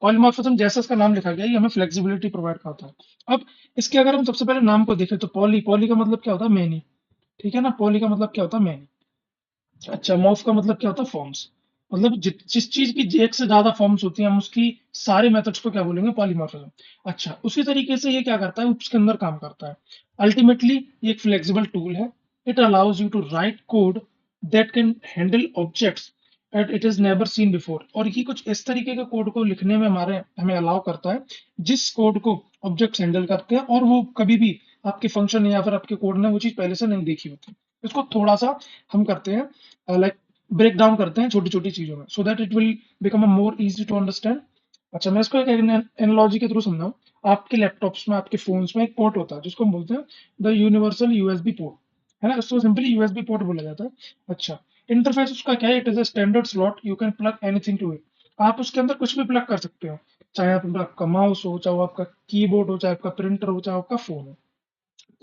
Polymorphism जैसा इसका नाम लिखा गया है, ये हमें फ्लेक्सिबिलिटी प्रोवाइड करता है। अब इसके अगर हम सबसे पहले नाम को देखें तो पॉली का मतलब क्या होता है? मेनी। ठीक है ना? पॉली का मतलब क्या होता है? मेनी। अच्छा, मॉर्फ का मतलब क्या होता है? फॉर्म्स। मतलब जिस चीज की एक से ज्यादा फॉर्म्स होती हैं, हम उसकी सारे मेथड्स को क्या बोलेंगे? पॉलीमॉर्फिज्म। अच्छा, उसी तरीके से ये क्या करता है? उसके अंदर काम करता है। अल्टीमेटली ये एक फ्लेक्सिबल टूल है। It allows you to write code that can handle objects at it is never seen before. और ये कुछ इस तरीके के कोड को लिखने में हमारे हमें अलाउ करता है जिस कोड को ऑब्जेक्ट्स हैंडल करते हैं और वो कभी भी आपके फंक्शन या फिर आपके कोड ने वो चीज पहले से नहीं देखी होती। इसको थोड़ा सा हम करते हैं, लाइक ब्रेक डाउन करते हैं छोटी छोटी चीजों में, so that it will become a more easy to understand. अच्छा, मैं इसको एक एनालॉजी के थ्रू समझाऊं। आपके लैपटॉप्स में, आपके फोन्स में एक पोर्ट होता है जिसको हम बोलते हैं द यूनिवर्सल यूएसबी पोर्ट, है ना? इसको सिंपली यूएसबी पोर्ट बोला जाता है। अच्छा, इंटरफेस उसका क्या है? It is a standard slot, you can plug anything to it. आप उसके अंदर कुछ भी प्लग कर सकते हो, चाहे आपका माउस हो, चाहे वो आपका कीबोर्ड हो, चाहे आपका प्रिंटर हो, चाहे आपका फोन हो।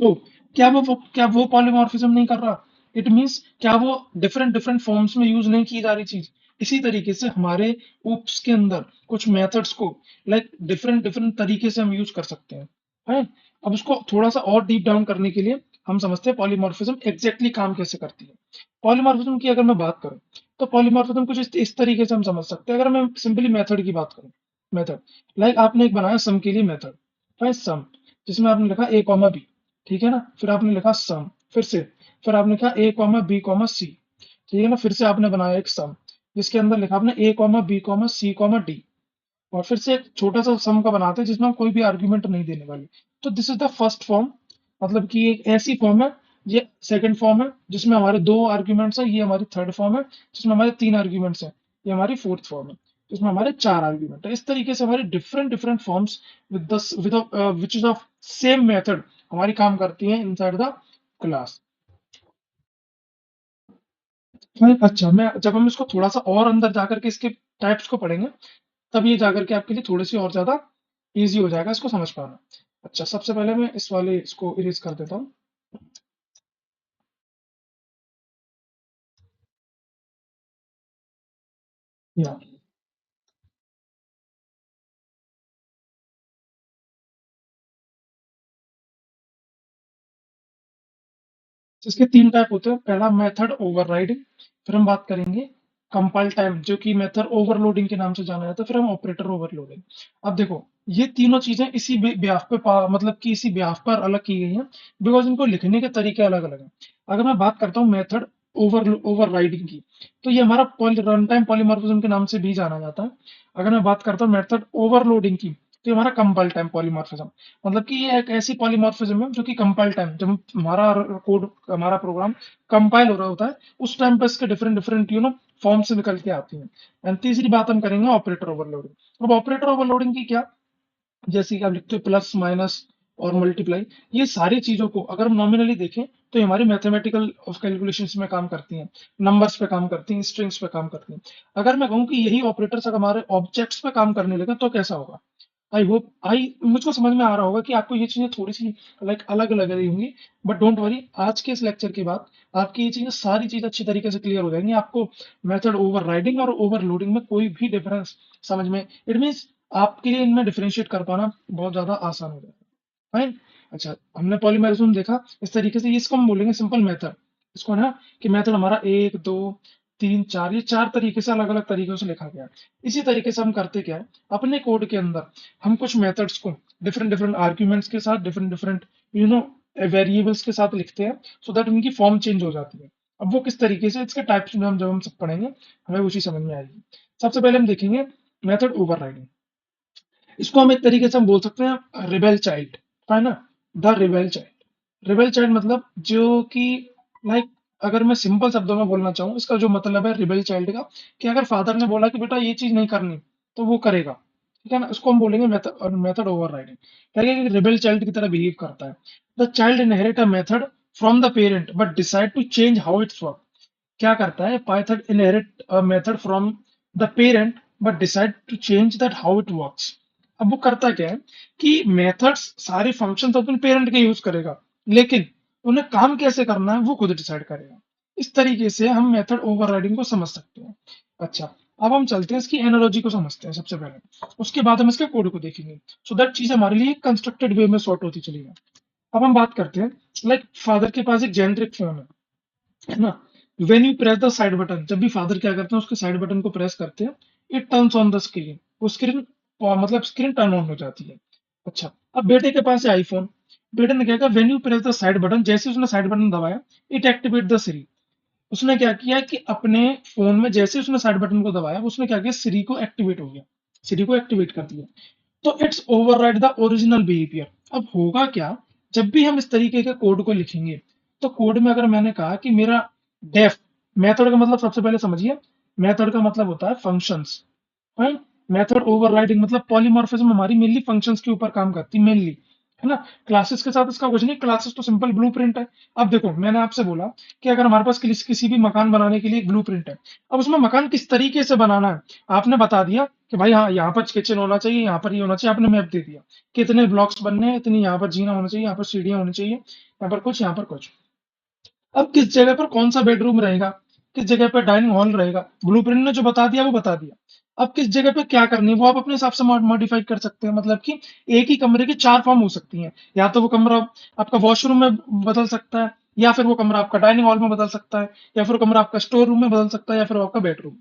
तो क्या वो पॉलीमॉर्फिज्म नहीं कर रहा? इट मींस क्या वो डिफरेंट डिफरेंट फॉर्म्स में यूज नहीं की जा रही चीज? इसी तरीके से हमारे ओप्स के अंदर कुछ मेथड्स को लाइक डिफरेंट डिफरेंट तरीके से हम यूज कर सकते हैं। अब उसको थोड़ा सा और डीप डाउन करने के लिए हम समझते हैं पॉलीमॉर्फिज्म एग्जैक्टली काम कैसे करती है। पॉलीमॉर्फिज्म की अगर मैं बात करूं तो पॉलीमॉर्फिज्म कुछ इस तरीके से हम समझ सकते हैं। अगर मैं सिंपली मेथड की बात करूं, मेथड लाइक आपने एक बनाया सम के लिए मेथड, सम, जिसमें आपने लिखा a कॉमा बी। ठीक है ना? फिर आपने लिखा सम, फिर आपने लिखा a कॉमा बी कॉमा सी। ठीक है ना? फिर से आपने बनाया एक सम जिसके अंदर लिखा आपने a comma b comma c comma d. और फिर से एक छोटा सा सम का बनाते हैं जिसमें हम कोई भी आर्ग्यूमेंट नहीं देने वाले। तो this is the first form, मतलब कि एक ऐसी फॉर्म है। ये सेकंड फॉर्म है जिसमें हमारे दो आर्ग्यूमेंट्स है। ये हमारी थर्ड फॉर्म है जिसमें हमारे तीन आर्ग्यूमेंट्स हैं। ये हमारी फोर्थ फॉर्म है जिसमें हमारे चार आर्ग्यूमेंट है। इस तरीके से हमारी different different forms with the with which is of same method हमारी काम करती हैं इनसाइड द क्लास। अच्छा, मैं जब हम इसको थोड़ा सा और अंदर जाकर के इसके टाइप्स को पढ़ेंगे तब ये जाकर के आपके लिए थोड़ी सी और ज्यादा इजी हो जाएगा इसको समझ पाना। अच्छा, सबसे पहले मैं इस वाले इसको इरेज कर देता हूँ। या इसके तीन टाइप होते हैं। पहला मेथड ओवरराइडिंग, फिर हम बात करेंगे कंपाइल टाइम जो कि मेथड ओवरलोडिंग के नाम से जाना जाता है, फिर हम ऑपरेटर ओवरलोडिंग। अब देखो, ये तीनों चीजें इसी ब्याह पे मतलब कि इसी ब्याह पर अलग की गई हैं बिकॉज इनको लिखने के तरीके अलग अलग हैं। अगर मैं बात करता हूँ मेथड ओवरराइडिंग की, तो ये हमारा रन टाइम पॉलीमॉर्फिज्म के नाम से भी जाना जाता है। अगर मैं बात करता हूँ मेथड ओवरलोडिंग की, तो ये हमारा कंपाइल टाइम पॉलीमॉर्फिज्म, मतलब कि ये एक ऐसी पॉलीमॉर्फिज्म है जो कि कंपाइल टाइम, जब हमारा कोड, हमारा प्रोग्राम कंपाइल हो रहा होता है उस टाइम पर इसके डिफरेंट डिफरेंट फॉर्म से निकल के आती हैं। एंड तीसरी बात हम करेंगे ऑपरेटर ओवरलोडिंग। अब ऑपरेटर ओवरलोडिंग की क्या, जैसे कि आप लिखते हो प्लस माइनस और मल्टीप्लाई, ये सारी चीजों को अगर हम नॉमिनली देखें तो ये हमारी मैथमेटिकल कैलकुलेशंस में काम करती हैं, नंबर्स पे काम करती हैं, स्ट्रिंग्स पे काम करती हैं। अगर मैं कहूँ कि यही ऑपरेटर्स अगर हमारे ऑब्जेक्ट्स पे काम करने लगे तो कैसा होगा? आई होप आई मुझको समझ में आ रहा होगा कि आपको ये चीजें थोड़ी सी लाइक अलग लग रही होंगी। बट डोंट वरी, आज के इस लेक्चर के बाद आपकी ये चीजें सारी चीज अच्छी तरीके से क्लियर हो जाएंगी। आपको मेथड ओवरराइडिंग और ओवरलोडिंग में कोई भी डिफरेंस समझ में, इट मीन्स आपके लिए इनमें डिफरेंशिएट कर पाना बहुत ज्यादा आसान हो जाएगा। फाइन। अच्छा, हमने पॉलीमेरिज्म देखा इस तरीके से, इसको हम बोलेंगे सिंपल मेथड। इसको है ना कि मेथड हमारा एक दो तीन चार, ये चार तरीके से अलग अलग तरीकों से लिखा गया है। इसी तरीके से हम करते क्या है, अपने कोड के अंदर हम कुछ मेथड्स को डिफरेंट डिफरेंट आर्ग्यूमेंट्स के साथ, different different you know variables के साथ लिखते हैं, सो दैट उनकी फॉर्म चेंज हो जाती है। अब वो किस तरीके से, इसके टाइप्स में हम जब हम सब पढ़ेंगे हमें उसी समझ में आएगी। सबसे पहले हम देखेंगे मेथड ओवरराइडिंग। इसको हम एक तरीके से हम बोल सकते हैं रिबेल चाइल्ड, है ना? The rebel child. Rebel child मतलब जो कि लाइक, अगर मैं सिंपल शब्दों में बोलना चाहूँ, इसका जो मतलब है रिबेल चाइल्ड का, कि अगर फादर ने बोला कि बेटा ये चीज नहीं करनी तो वो करेगा। ठीक है ना? उसको हम बोलेंगे मेथड ओवरराइडिंग। क्या है कि रिबेल चाइल्ड की तरह बिहेव करता है। The child inherit a method from the parent but decide to change how it's work. क्या करता है, Python inherit a method from the parent but decide to change that how it works. अब वो करता क्या है कि मेथड्स, सारे फंक्शन तो अपने पेरेंट के यूज करेगा, लेकिन उन्हें काम कैसे करना है वो खुद डिसाइड करेगा। इस तरीके से हम मेथड ओवरराइडिंग को समझ सकते हैं। अच्छा, अब हम चलते हैं इसकी एनालॉजी को समझते हैं सबसे पहले, उसके बाद हम इसके कोड को देखेंगे, सो दैट चीज हमारे लिए कंस्ट्रक्टेड वे में सॉर्ट होती चली जाए। अब हम बात करते हैं, लाइक फादर के पास एक जेनरिक फोन है ना। When you press the side button, जब भी फादर क्या करते हैं उसके साइड बटन को प्रेस करते हैं, it turns on the screen, वो स्क्रीन मतलब स्क्रीन टर्न ऑन हो जाती है। अच्छा, अब बेटे के पास है आईफोन, बेटे ने क्या किया, when you press the side button, जैसे उसने साइड बटन दबाया, इट एक्टिवेट द सिरी, उसने क्या किया कि अपने फोन में जैसे उसने साइड बटन को दबाया, उसने क्या किया, सिरी को एक्टिवेट हो गया, सिरी को एक्टिवेट कर दिया। तो it's override the original behaviour. अब होगा क्या, जब भी हम इस तरीके के कोड को लिखेंगे, तो कोड में अगर मैंने कहा कि मेरा डेफ, मेथड का मतलब सबसे पहले समझिए, मेथड का मतलब होता है फंक्शंस, राइट। मेथड ओवरराइडिंग मतलब पॉलीमॉर्फिज्म हमारी मेनली फंक्शंस के ऊपर काम करती है मेनली, है ना। क्लासेस के साथ इसका कुछ नहीं, क्लासेस तो सिंपल ब्लूप्रिंट है। अब देखो मैंने आपसे बोला कि अगर हमारे पास किसी भी मकान बनाने के लिए एक ब्लूप्रिंट है, अब उसमें मकान किस तरीके से बनाना है आपने बता दिया कि भाई हाँ यहाँ पर किचन होना चाहिए, यहाँ पर ये होना चाहिए, आपने मैप दे दिया कितने ब्लॉक्स बनने हैं, इतनी यहाँ पर जीना होना चाहिए, यहाँ पर सीढ़ियाँ होनी चाहिए, यहाँ पर कुछ, यहाँ पर कुछ। अब किस जगह पर कौन सा बेडरूम रहेगा, किस जगह पर डाइनिंग हॉल रहेगा, ब्लूप्रिंट ने जो बता दिया वो बता दिया। अब किस जगह पे क्या करनी है वो आप अपने हिसाब से मॉडिफाई कर सकते हैं, मतलब कि एक ही कमरे की चार फॉर्म हो सकती हैं, या तो वो कमरा आपका वॉशरूम में बदल सकता है, या फिर वो कमरा आपका डाइनिंग हॉल में बदल सकता है, या फिर वो कमरा आपका स्टोर रूम में बदल सकता है, या फिर वो आपका बेडरूम।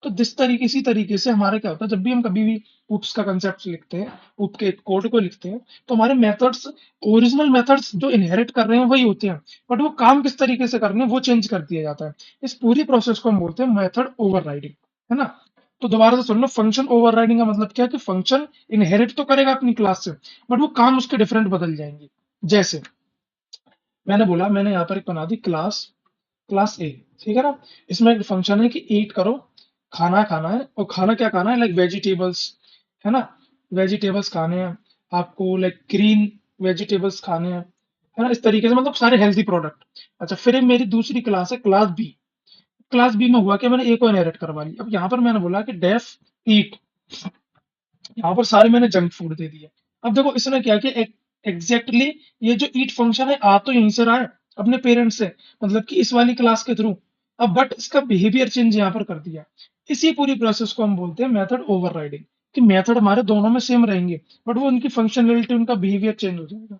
तो इसी तरीके से हमारे क्या होता है, जब भी हम कभी भी उप्स का कंसेप्ट लिखते हैं, उप के कोड को लिखते हैं, तो हमारे मेथड्स, ओरिजिनल मेथड्स जो इनहेरिट कर रहे हैं वही होते हैं, बट वो काम किस तरीके से करने हैं वो चेंज कर दिया जाता है। इस पूरी प्रोसेस को हम बोलते हैं मेथड ओवरराइडिंग, है ना। तो दोबारा से सुन लो, फंक्शन ओवरराइडिंग का मतलब क्या है कि फंक्शन इनहेरिट तो करेगा अपनी क्लास से, बट वो काम उसके डिफरेंट बदल जाएंगे। जैसे मैंने बोला, मैंने यहाँ पर एक बना दी क्लास, क्लास ए, ठीक है ना। इसमें एक फंक्शन है कि ईट करो, खाना खाना है, और खाना क्या खाना है, लाइक वेजिटेबल्स, है ना, वेजिटेबल्स खाने हैं आपको, लाइक ग्रीन वेजिटेबल्स खाने हैं, है ना, इस तरीके से मतलब सारे हेल्दी प्रोडक्ट। अच्छा, फिर एक मेरी दूसरी क्लास है क्लास बी, क्लास बी में हुआ क्या, मैंने ए को इनहेरिट करवा ली। अब यहाँ पर मैंने बोला कि डेफ ईट, यहाँ पर सारे मैंने जंक फूड दे दिए। अब देखो इसने क्या किया, एग्जैक्टली ये जो ईट फंक्शन है आ तो यहीं से रहा है, अपने पेरेंट्स से, मतलब कि इस वाली क्लास के थ्रू। अब बट इसका बिहेवियर चेंज यहाँ पर कर दिया। इसी पूरी प्रोसेस को हम बोलते हैं मेथड ओवरराइडिंग, कि मेथड हमारे दोनों में सेम रहेंगे, बट वो उनकी फंक्शनलिटी, उनका बिहेवियर चेंज हो जाएगा,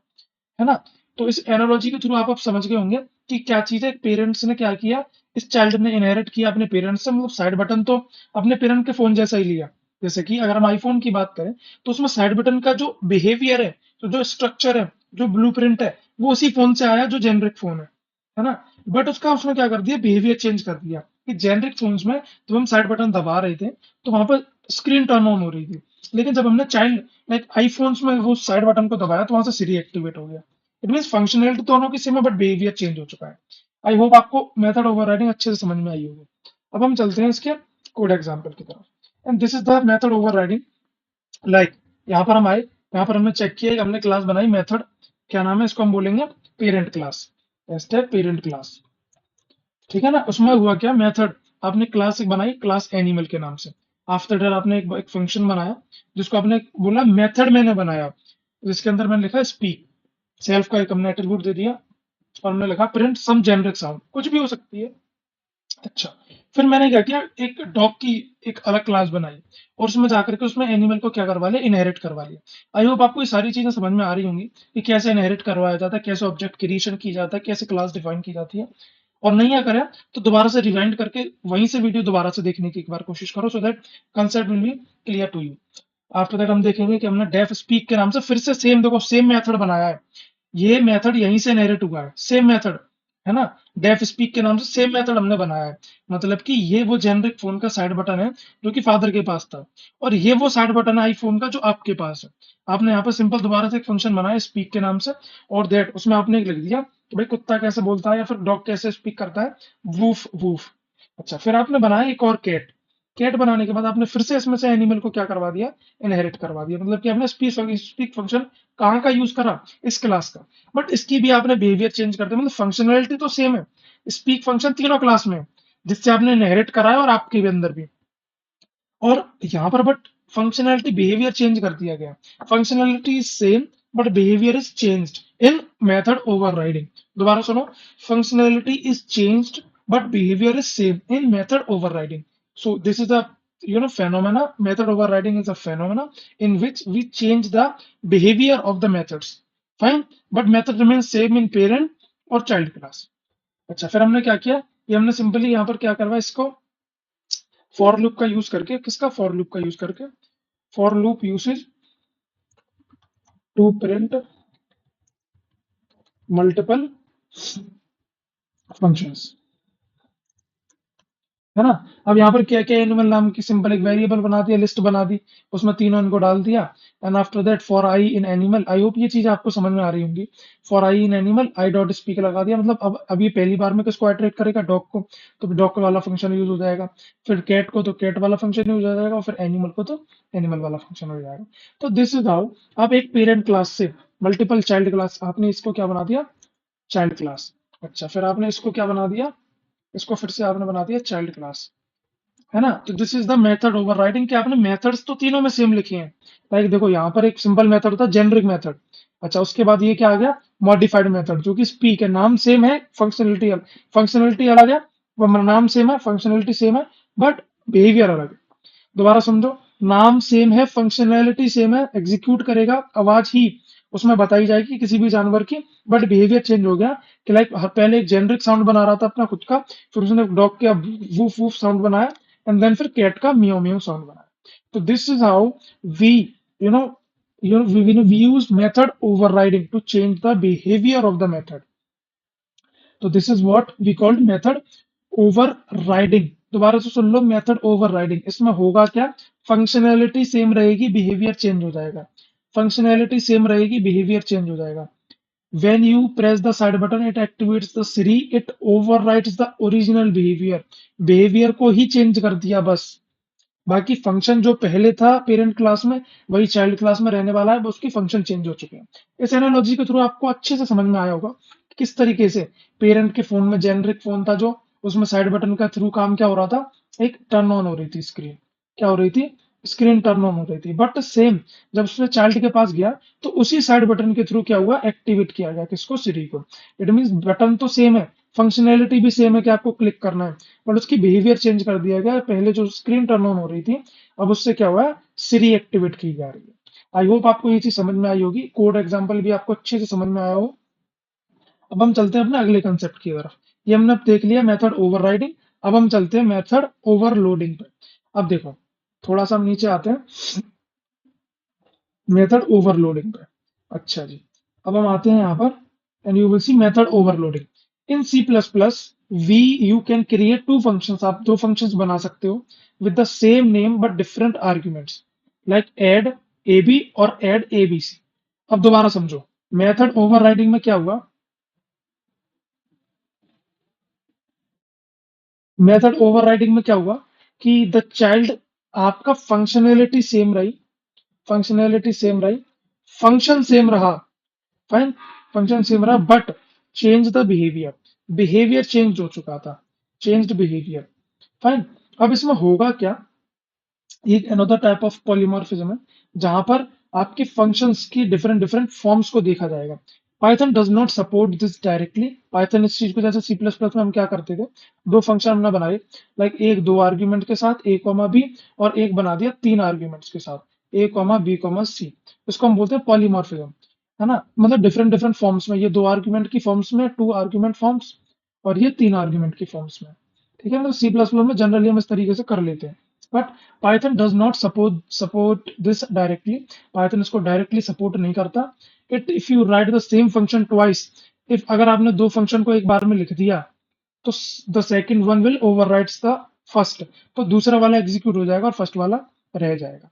है ना। तो इस एनालॉजी के थ्रू आप समझ गए होंगे कि क्या चीज है, पेरेंट्स ने क्या किया, इस चाइल्ड ने इनहेरिट किया अपने पेरेंट्स से, मतलब साइड बटन तो अपने पेरेंट के फोन जैसा ही लिया। जैसे कि अगर हम आईफोन की बात करें, तो उसमें साइड बटन का जो बिहेवियर है, तो जो स्ट्रक्चर है, जो ब्लूप्रिंट है, वो उसी फोन से आया जो जेनरिक फोन है ना। बट उसका उसने क्या कर दिया, बिहेवियर चेंज कर दिया, कि जेनरिक फोन्स में जब हम साइड बटन दबा रहे थे, तो वहां पर स्क्रीन टर्न ऑन हो रही थी, लेकिन जब हमने चाइल्ड लाइक आईफोन्स में वो साइड बटन को दबाया, तो वहां से सीरी एक्टिवेट हो गया। इट मीन फंक्शनलिटी दोनों की सेम है, बट बिहेवियर चेंज हो चुका है। आई होप आपको मेथड ओवरराइडिंग अच्छे से समझ में आई होगी। अब हम चलते हैं इसके कोड एग्जाम्पल की तरफ, and this is the method overriding. Like यहाँ पर हम आए, यहाँ पर हमने चेक किया, हमने क्लास बनाई मेथड, क्या नाम है, इसको हम बोलेंगे पेरेंट क्लास, पेरेंट क्लास, ठीक है ना। उसमें हुआ क्या, मेथड आपने क्लास एक बनाई, क्लास एनिमल के नाम से। आफ्टर दैट आपने एक फंक्शन बनाया, जिसको आपने बोला मेथड मैंने बनाया, जिसके अंदर मैंने लिखा स्पीक, सेल्फ का एक हमने एट्रीब्यूट दे दिया, और हमने लिखा प्रिंट सम जेनरिक साउंड, कुछ भी हो सकती है। अच्छा, फिर मैंने क्या किया, एक डॉग की एक अलग क्लास बनाई, और उसमें जाकर के उसमें एनिमल को क्या करवा लिया, इनहेरिट करवा लिया। आई होप आपको ये सारी चीजें समझ में आ रही होंगी कि कैसे इनहेरिट करवाया जाता है, कैसे ऑब्जेक्ट क्रिएशन की जाता है, कैसे क्लास डिफाइन की जाती है। और नहीं अगर है तो दोबारा से रिवाइंड करके वहीं से वीडियो दोबारा से देखने की एक बार कोशिश करो, so that concept will be clear to you. After that हम देखेंगे कि हमने डेफ स्पीक के नाम से फिर से सेम, देखो सेम मेथड बनाया है, ये मेथड यहीं से इनहेरिट हुआ है, सेम मेथड, है ना। डेफ स्पीक के नाम से सेम मेथड हमने बनाया है, मतलब कि ये वो जेनरिक फोन का साइड बटन है जो कि फादर के पास था, और ये वो साइड बटन है आईफोन का जो आपके पास है। आपने यहाँ पर सिंपल दोबारा से एक फंक्शन बनाया स्पीक के नाम से, और दैट उसमें आपने एक लिख दिया कि भाई कुत्ता कैसे बोलता है, या फिर डॉग कैसे स्पीक करता है, वूफ वूफ। अच्छा, फिर आपने बनाया एक और कैट, कैट बनाने के बाद आपने फिर से इसमें से एनिमल को क्या करवा दिया, इनहेरिट करवा दिया, मतलब कि आपने स्पीक फंक्शन कहाँ का यूज करा, इस क्लास का। बट इसकी भी आपने बिहेवियर चेंज कर दिया, मतलब फंक्शनलिटी तो सेम है, स्पीक फंक्शन तीनों क्लास में है, जिससे आपने इनहेरिट करा है, और आपके भी अंदर भी। और यहाँ पर बट फंक्शनलिटी बिहेवियर चेंज कर दिया गया, functionality is same but behaviour is changed in method overriding. दोबारा सुनो, functionality is changed but behaviour is same in method overriding. So this is the phenomena. Method overriding is a phenomena in which we change the behavior of the methods. Fine, but method remains same in parent और child class. अच्छा, फिर हमने क्या किया, ये हमने simply यहाँ पर क्या करवा इसको फॉर लूप का यूज करके, किसका फॉर लूप का यूज करके, for loop usage to print multiple functions, है ना। अब यहाँ पर क्या क्या एनिमल नाम की सिंपल एक वेरिएबल बना दिया, लिस्ट बना दी, उसमें तीनों इनको डाल दिया। And after that for I in animal, I hope ये चीज आपको समझ में आ रही होंगी। For I in animal I dot speak लगा दिया, मतलब अब ये पहली बार में किसको आइटरेट करेगा, डॉग को, तो डॉग वाला फंक्शन यूज हो जाएगा। फिर कैट को तो कैट वाला फंक्शन यूज हो जाएगा, और फिर एनिमल को तो एनिमल वाला फंक्शन हो जाएगा। तो दिस इज हाउ आप एक पेरेंट क्लास से मल्टीपल चाइल्ड क्लास, आपने इसको क्या बना दिया, चाइल्ड क्लास। अच्छा, फिर आपने इसको क्या बना दिया, इसको फिर से आपने बना दिया चाइल्ड क्लास, है ना। तो this is the method overriding, कि आपने मेथड्स तो तीनों में सेम लिखे हैं। लाइक देखो यहाँ पर एक सिंपल मेथड था, जेनरिक मेथड। अच्छा, उसके बाद ये क्या आ गया, मॉडिफाइड मेथड, जो कि स्पीक है, नाम सेम है, फंक्शनलिटी अलग है, वो नाम सेम है, फंक्शनलिटी सेम है, बट बिहेवियर अलग है। दोबारा समझो, नाम सेम है, फंक्शनैलिटी सेम है, एग्जीक्यूट करेगा, आवाज ही उसमें बताई जाएगी किसी भी जानवर की, बट बिहेवियर चेंज हो गया। कि लाइक पहले एक जेनरिक साउंड बना रहा था अपना खुद का, फिर उसने डॉग का वूफ वूफ साउंड बनाया, एंड देन फिर कैट का मियो मियो साउंड बनाया। तो this is how we you know we use method overriding to change the behavior of the method. तो this is what we called method overriding. दोबारा से सुन लो, मेथड ओवरराइडिंग, इसमें होगा क्या, फंक्शनैलिटी सेम रहेगी, बिहेवियर चेंज हो जाएगा। फंक्शनैलिटी सेम रहेगी, बिहेवियर चेंज हो जाएगा। When you press the side button, it activates the Siri. It overrides the original behavior. Behavior को ही चेंज कर दिया बस। बाकी फंक्शन जो पहले था पेरेंट क्लास में, वही चाइल्ड क्लास में रहने वाला है, बस उसकी फंक्शन चेंज हो चुके हैं। इस एनालॉजी के थ्रू आपको अच्छे से समझ में आया होगा किस तरीके से पेरेंट के फोन में, जेनरिक फोन था जो, उसमें साइड बटन का थ्रू काम क्या हो रहा था, एक टर्न ऑन हो रही थी स्क्रीन, क्या हो रही थी, स्क्रीन टर्न ऑन हो रही थी। बट सेम जब उसने चाइल्ड के पास गया, तो उसी साइड बटन के थ्रू क्या हुआ, एक्टिवेट किया गया किसको, सिरी को। इट मीन बटन तो सेम है, फंक्शनैलिटी भी सेम है कि आपको क्लिक करना है, बट उसकी बिहेवियर चेंज कर दिया गया। पहले जो स्क्रीन टर्न ऑन हो रही थी, अब उससे क्या हुआ है, सिरी एक्टिवेट की जा रही है। आई होप आपको ये चीज समझ में आई होगी, कोड एग्जांपल भी आपको अच्छे से समझ में आया हो। अब हम चलते हैं अपने अगले कंसेप्ट की तरफ। ये हमने अब देख लिया मेथड ओवरराइडिंग। अब हम चलते हैं मेथड ओवरलोडिंग पे। अब देखो, थोड़ा सा हम नीचे आते हैं मेथड ओवरलोडिंग पे। अच्छा जी, अब हम आते हैं यहाँ पर, and you will see method overloading in C plus plus. We you can create two functions, आप दो फंक्शंस बना सकते हो with the same name but different arguments, like add a b और एड ए बी सी। अब दोबारा समझो, method overriding में क्या हुआ, मेथड ओवरराइडिंग में क्या हुआ कि द चाइल्ड, आपका फंक्शनैलिटी सेम रही, फंक्शनैलिटी सेम रही, फंक्शन सेम रहा, फाइन, फंक्शन सेम रहा, but change the behaviour, behaviour change हो चुका था, चेंज्ड बिहेवियर, फाइन। अब इसमें होगा क्या, एक अनदर टाइप ऑफ पॉलीमॉर्फिज्म है, जहां पर आपके फंक्शंस की डिफरेंट डिफरेंट फॉर्म्स को देखा जाएगा। Python does not support this directly. Python इस चीज को, जैसे सी प्लस प्लस में हम क्या करते थे, दो फंक्शन हमने बनाए, लाइक एक दो आर्ग्यूमेंट के साथ ए कॉमा बी, और एक बना दिया तीन आर्ग्यूमेंट्स के साथ ए कॉमा बी कॉमा सी। इसको हम बोलते हैं पॉलीमॉर्फिज्म, है ना। मतलब डिफरेंट डिफरेंट फॉर्म्स में, ये दो आर्ग्यूमेंट की फॉर्म्स में, टू आर्ग्यूमेंट फॉर्म्स, और ये तीन आर्ग्यूमेंट की फॉर्म्स में। ठीक है, मतलब सी प्लस प्लस में जनरली हम इस तरीके से कर लेते हैं, but Python does not support this directly. Python इसको डायरेक्टली सपोर्ट नहीं करता। It if you right the same function twice, if अगर आपने दो फंक्शन को एक बार में लिख दिया, तो the second one will overwrites the first, तो दूसरा वाला एग्जीक्यूट हो जाएगा और फर्स्ट वाला रह जाएगा।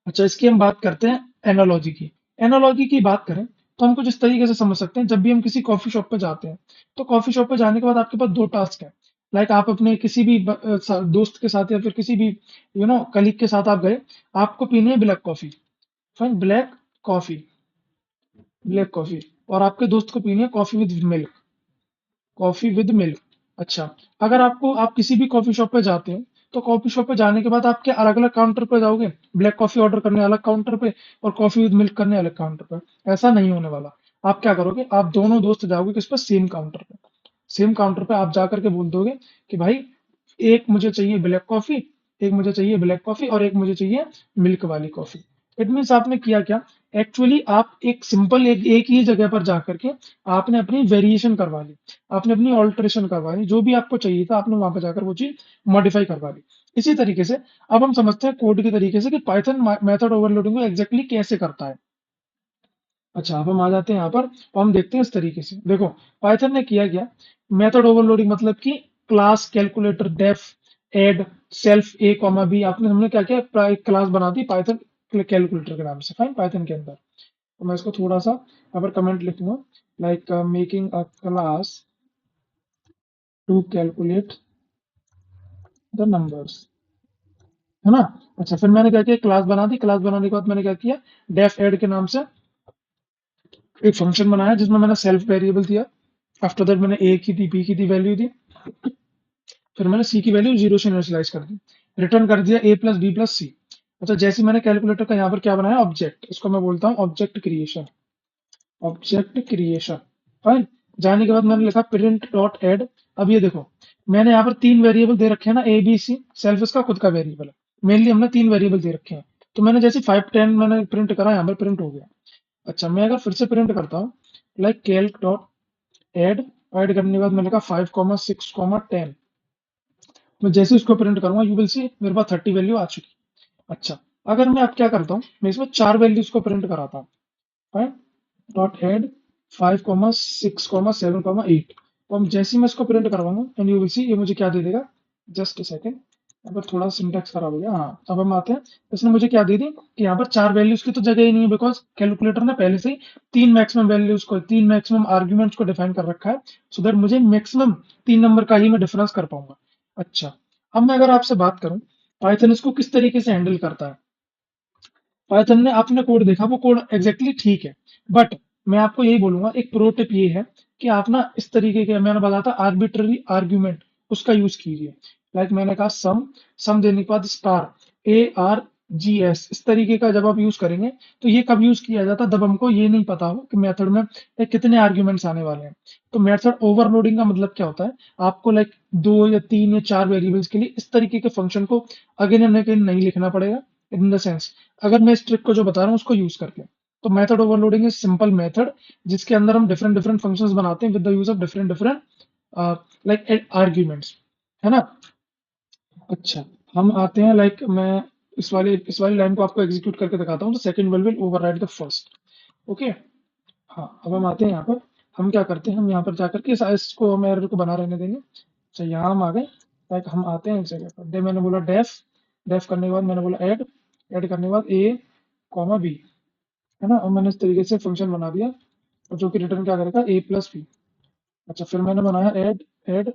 अच्छा, इसकी हम बात करते हैं एनालॉजी की। एनालॉजी की बात करें तो हम कुछ इस तरीके से समझ सकते हैं, जब भी हम किसी कॉफी शॉप पे जाते हैं, तो कॉफी शॉप पे जाने के बाद आपके पास दो टास्क है। लाइक आप अपने किसी भी दोस्त के साथ या फिर किसी भी कलीग के साथ आप गए, आपको पीनी है black coffee, fine, coffee black coffee, और आपके दोस्त को पीनी है coffee with milk, coffee with milk. अच्छा, अगर आपको, आप किसी भी कॉफी शॉप पे जाते हैं, तो कॉफी शॉप पे जाने के बाद आप क्या अलग अलग काउंटर पे जाओगे, ब्लैक कॉफी ऑर्डर करने अलग काउंटर पे और कॉफी विद मिल्क करने अलग काउंटर पे? ऐसा नहीं होने वाला। आप क्या करोगे, आप दोनों दोस्त जाओगे किस पर, सेम काउंटर पे। सेम काउंटर पे आप जाकर के बोल दोगे कि भाई, एक मुझे चाहिए ब्लैक कॉफी, एक मुझे चाहिए ब्लैक कॉफी और एक मुझे चाहिए मिल्क वाली कॉफी। इट मीन्स आपने किया क्या, एक्चुअली आप एक सिंपल एक ही जगह पर जा करके आपने अपनी वेरिएशन करवा ली, आपने अपनी ऑल्टरेशन करवा ली, जो भी आपको चाहिए था आपने वहां पर जाकर वो चीज मॉडिफाई करवा ली। इसी तरीके से अब हम समझते हैं कोड के तरीके से कि पाइथन मेथड ओवरलोडिंग को एग्जैक्टली कैसे करता है। अच्छा, अब हम आ जाते हैं यहाँ पर और हम देखते हैं इस तरीके से। देखो, पाइथन ने किया क्या, मेथड ओवरलोडिंग मतलब कि class calculator def add self a comma b, आपने हमने क्या किया, एक क्लास बना दी पाइथन कैलकुलेटर के नाम से, फाइन, पाइथन के अंदर। तो मैं इसको थोड़ा सा यहाँ पर कमेंट लिखूंगा, like making a class to calculate the numbers, है ना। अच्छा, फिर मैंने क्या किया, क्लास बना दी, क्लास बनाने के बाद मैंने क्या किया, डेफ एड के नाम से एक फंक्शन बनाया जिसमें मैंने सेल्फ वेरिएबल दिया। आफ्टर दैट मैंने ए की दी, बी की दी वैल्यू दी, फिर मैंने सी की वैल्यू 0 से इनिशियलाइज कर दी, रिटर्न कर दिया ए प्लस बी प्लस सी। अच्छा, जैसे मैंने कैलकुलेटर का यहाँ पर क्या बनाया, ऑब्जेक्ट, इसको मैं बोलता हूँ object creation, object creation, fine. जाने के बाद मैंने लिखा प्रिंट डॉट एड। अब ये देखो, मैंने यहाँ पर 3 वेरिएबल दे रखे हैं ना, ए बी सी, सेल्फ इसका खुद का वेरिएबल है, मेनली हमने 3 वेरिएबल दे रखे हैं। तो मैंने जैसे 5 10 मैंने प्रिंट करा, यहाँ पर प्रिंट हो गया। अच्छा, मैं अगर फिर से प्रिंट करता हूँ, like Calc dot add, add करने के बाद मैंने कहा 5, 6, 10, मैं जैसे इसको प्रिंट करूंगा यू विल सी मेरे पास 30 वैल्यू आ चुकी। अच्छा, अगर मैं अब क्या करता हूँ, मैं इसमें 4 वैल्यूज को प्रिंट कराता हूँ, फाइन, डॉट ऐड 5, 6, 7, 8। तो हम जैसे ही मैं इसको प्रिंट करवाऊंगा एंड यू विल सी, ये मुझे क्या दे देगा, जस्ट अ सेकेंड, यहाँ पर थोड़ा सिंटेक्स खराब हो गया, हाँ अब हम आते हैं। इसने मुझे क्या दे दी कि यहाँ पर 4 वैल्यूज की तो जगह ही नहीं है, बिकॉज कैलकुलेटर ने पहले से ही 3 मैक्सिमम आर्ग्यूमेंट्स को डिफाइन कर रखा है, सो दैट मुझे मैक्सिमम 3 नंबर का ही मैं डिफरेंस कर पाऊंगा। अच्छा, अब मैं अगर आपसे बात करूं पाइथन इसको किस तरीके से हैंडल करता है, पाइथन ने आपने कोड देखा, वो कोड एग्जैक्टली ठीक है, बट मैं आपको यही बोलूंगा, एक प्रो टिप ये है कि आप ना इस तरीके के, मैंने बताया था आर्बिट्ररी आर्ग्यूमेंट, उसका यूज कीजिए। लाइक मैंने कहा सम, सम देने के बाद स्टार ARGS, इस तरीके का जब आप यूज करेंगे, तो ये कब यूज किया जाता है, जब हमको ये नहीं पता हो कि मेथड में कितने आर्ग्यूमेंट्स आने वाले हैं। तो मेथड ओवरलोडिंग का मतलब क्या होता है, आपको लाइक 2 या 3 या 4 वेरिएबल्स के लिए इस तरीके के फंक्शन को अगेन एंड अगेन नहीं लिखना पड़ेगा। इन द सेंस, अगर मैं इस ट्रिक को जो बता रहा हूँ उसको यूज करके, तो method overloading is simple method जिसके अंदर हम डिफरेंट डिफरेंट फंक्शंस बनाते हैं with the use of different different like arguments, है ना। अच्छा, हम आते हैं, लाइक मैं इस वाली लाइन को आपको एग्जीक्यूट करके दिखाता हूँ, तो second will override the first, okay. हाँ, अब हम आते हैं यहाँ पर, हम क्या करते हैं, हम यहाँ पर जाकर के इसको हम एरर को बना रहने देंगे। अच्छा, यहाँ हम आ गए, लाइक हम आते हैं एक जगह पर, दे मैंने बोला डेफ, डेफ करने के बाद मैंने बोला ऐड, ऐड करने के बाद ए कॉमा बी, है ना, और मैंने इस तरीके से फंक्शन बना दिया, और जो कि रिटर्न क्या करेगा, ए प्लस बी। अच्छा, फिर मैंने बनाया ऐड, ऐड,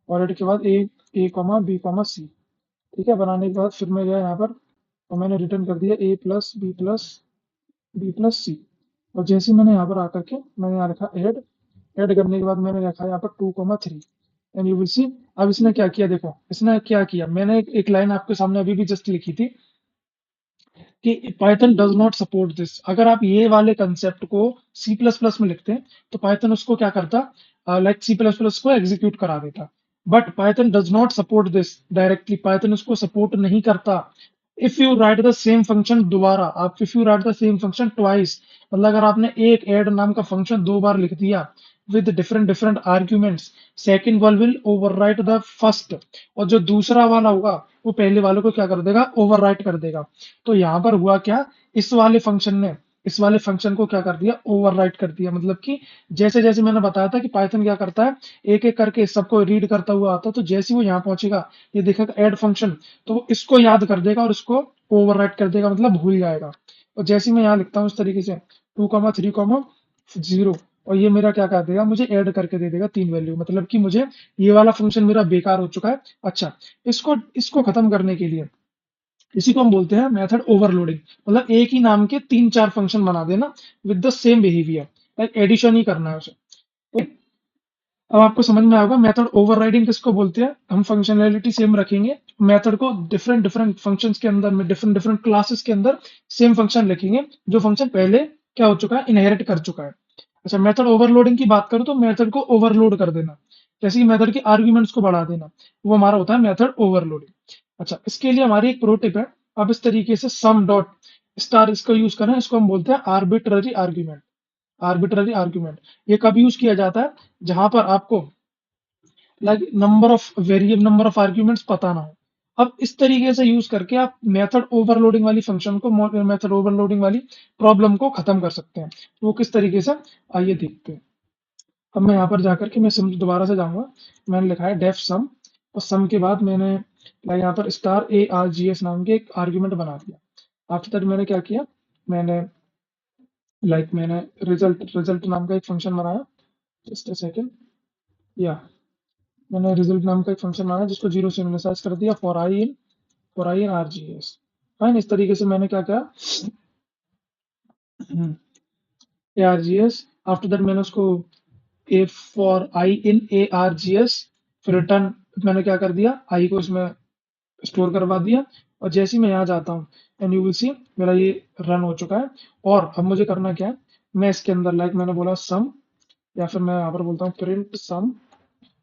और ऐड के बाद ए कॉमा बी कॉमा सी। ठीक है, बनाने के बाद फिर मैं गया यहाँ पर और मैंने रिटर्न कर दिया ए प्लस बी प्लस सी। और जैसे ही मैंने यहाँ पर आकर के मैंने यहाँ लिखा ऐड, ऐड करने के बाद मैंने रखा यहाँ पर 2, 3, एंड यू विल सी। अब इसने क्या किया, देखो इसने क्या किया, मैंने एक लाइन आपके सामने अभी भी जस्ट लिखी थी कि Python does not support this. अगर आप ये वाले कंसेप्ट को सी प्लस प्लस में लिखते हैं तो पाइथन उसको क्या करता, लाइक सी प्लस प्लस को एग्जीक्यूट करा देता, but Python does not support this directly, Python उसको सपोर्ट नहीं करता। If you right the same function दोबारा, आप if you right the same function twice, मतलब अगर आपने एक ऐड नाम का फंक्शन 2 बार लिख दिया with different different arguments, second one will overwrite the first, और जो दूसरा वाला होगा वो पहले वाले को क्या कर देगा, ओवरराइट कर देगा। तो यहाँ पर हुआ क्या, इस वाले फंक्शन ने इस वाले फंक्शन को क्या कर दिया, ओवरराइट कर दिया। मतलब कि जैसे जैसे मैंने बताया था कि पाइथन क्या करता है, एक एक करके सबको रीड करता हुआ आता है, तो जैसे ही वो यहाँ पहुंचेगा, ये देखेगा ऐड फंक्शन, तो वो इसको याद कर देगा और इसको ओवरराइट कर देगा, मतलब भूल जाएगा। और जैसे ही मैं यहाँ लिखता हूँ इस तरीके से 2, 3, 0, और ये मेरा क्या कर देगा, मुझे ऐड करके दे देगा 3 वैल्यू, मतलब कि मुझे ये वाला फंक्शन मेरा बेकार हो चुका है। अच्छा, इसको इसको खत्म करने के लिए, इसी को हम बोलते हैं मेथड ओवरलोडिंग, मतलब एक ही नाम के 3 4 फंक्शन बना देना with the same behaviour, like addition ही करना है उसे। तो अब आपको समझ में आएगा मेथड ओवरराइडिंग किसको बोलते हैं। हम फंक्शनैलिटी सेम रखेंगे, मेथड को डिफरेंट डिफरेंट फंक्शंस के अंदर में, डिफरेंट डिफरेंट क्लासेस के अंदर सेम फंक्शन लिखेंगे जो फंक्शन पहले क्या हो चुका है, इनहेरिट कर चुका है। अच्छा, मेथड ओवरलोडिंग की बात करूं तो मेथड को ओवरलोड कर देना, जैसे कि मेथड के आर्ग्यूमेंट्स को बढ़ा देना, वो हमारा होता है मेथड ओवरलोडिंग। अच्छा, इसके लिए हमारी एक प्रो टिप है। आप इस तरीके से सम डॉट स्टार इसको यूज करें, इसको हम बोलते हैं आर्बिट्ररी आर्ग्यूमेंट। आर्बिट्ररी आर्ग्यूमेंट ये कब यूज किया जाता है, जहां पर आपको लाइक नंबर ऑफ आर्ग्यूमेंट्स पता ना हो। अब इस तरीके से यूज करके आप मेथड ओवरलोडिंग वाली फंक्शन को, मेथड ओवरलोडिंग वाली प्रॉब्लम को खत्म कर सकते हैं। तो वो किस तरीके से, आइए देखते हैं। अब मैं यहाँ पर जाकर के मैं सम दोबारा से जाऊंगा। मैंने लिखा है डेफ सम, और सम के बाद मैंने यहाँ पर star A R G S नाम के एक आर्ग्यूमेंट बना दिया। आफ्टर दैट मैंने क्या किया, मैंने मैंने रिजल्ट रिजल्ट नाम का एक फंक्शन बनाया। जस्ट अ सेकेंड, या मैंने रिजल्ट नाम का एक फंक्शन बनाया जिसको जीरो से इनिशियलाइज कर दिया for I in R G S. Fine, इस तरीके से मैंने क्या किया, A R G S. After that मैंने उसको A for I in A R G S, फिर रिटर्न मैंने क्या कर दिया, आई को इसमें स्टोर करवा दिया। और जैसे ही मैं यहाँ जाता हूँ एंड यू विल सी मेरा ये रन हो चुका है। और अब मुझे करना क्या है, मैं इसके अंदर मैंने बोला सम, या फिर मैं यहाँ पर बोलता हूँ प्रिंट सम,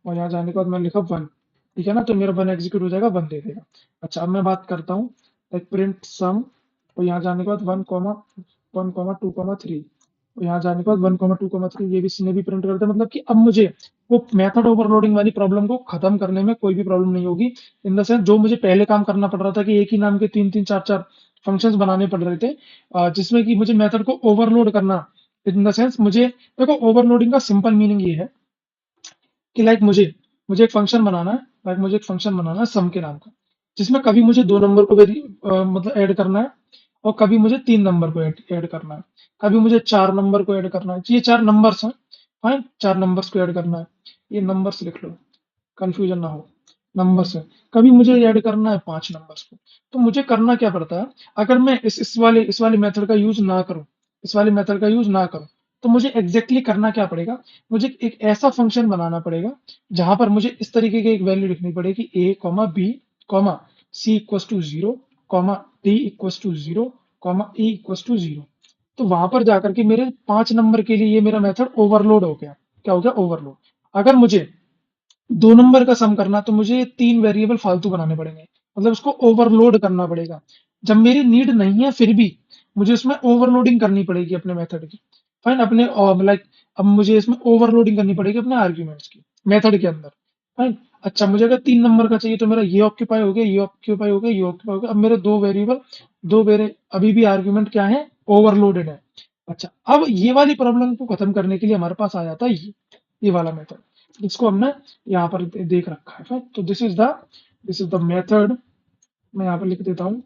और यहाँ जाने के बाद मैंने लिखा वन। ठीक है ना, तो मेरा वन एग्जीक्यूट हो जाएगा, वन दे देगा। अच्छा, अब मैं बात करता हूँ प्रिंट सम, और यहाँ जाने के बाद one comma two comma three, और यहाँ जाने के बाद one comma two comma three, ये भी इसने भी प्रिंट कर दिया। मतलब कि अब मुझे वो मेथड ओवरलोडिंग वाली प्रॉब्लम को खत्म करने में कोई भी प्रॉब्लम नहीं होगी। इन द सेंस जो मुझे पहले काम करना पड़ रहा था कि एक ही नाम के तीन तीन चार चार फंक्शंस बनाने पड़ रहे थे, जिसमें कि मुझे मेथड को ओवरलोड करना। इन द सेंस मुझे देखो, ओवरलोडिंग का सिंपल मीनिंग ये है कि मुझे मुझे एक फंक्शन बनाना है, मुझे एक फंक्शन बनाना है सम के नाम का, जिसमें कभी मुझे दो नंबर को मतलब ऐड करना है, और कभी मुझे तीन नंबर को ऐड करना है, कभी मुझे चार नंबर को ऐड करना है। ये चार नंबर्स हैं। फाइन, चार नंबर्स को ऐड करना है। ये नंबर्स लिख लो, कंफ्यूजन ना हो। नंबर्स है, कभी मुझे ऐड करना है पांच नंबर्स को। तो मुझे करना क्या पड़ता है, अगर मैं इस वाले मेथड का यूज ना करूं, इस वाले मेथड का यूज ना करूं, तो मुझे एग्जैक्टली exactly करना क्या पड़ेगा, मुझे एक ऐसा फंक्शन बनाना पड़ेगा जहां पर मुझे इस तरीके की एक वैल्यू लिखनी पड़ेगी, a comma b comma c equals to zero comma d equals to zero comma e equals to zero. तो वहां पर जाकर के मेरे पांच नंबर के लिए ये मेरा मेथड ओवरलोड हो गया। क्या हो गया, ओवरलोड। अगर मुझे दो नंबर का सम करना, तो मुझे तीन वेरिएबल फालतू बनाने पड़ेंगे, मतलब उसको ओवरलोड करना पड़ेगा। जब मेरी नीड नहीं है फिर भी मुझे उसमें ओवरलोडिंग करनी पड़ेगी अपने मेथड की। फाइन, अपने अब मुझे इसमें ओवरलोडिंग करनी पड़ेगी अपने आर्ग्यूमेंट्स की मेथड के अंदर। फाइन। अच्छा, मुझे अगर तीन नंबर का चाहिए तो मेरा ये ऑक्यूपाई हो गया, ये ऑक्यूपाई हो गया, ये ऑक्यूपाई हो गया। अब मेरे दो वेरिएबल, दो मेरे अभी भी आर्ग्यूमेंट क्या है, ओवरलोडेड है। अच्छा, अब ये वाली प्रॉब्लम को खत्म करने के लिए हमारे पास आ जाता है ये वाला मेथड, इसको हमने यहाँ पर देख रखा है। right? तो दिस इज द मेथड। मैं यहाँ पर लिख देता हूँ,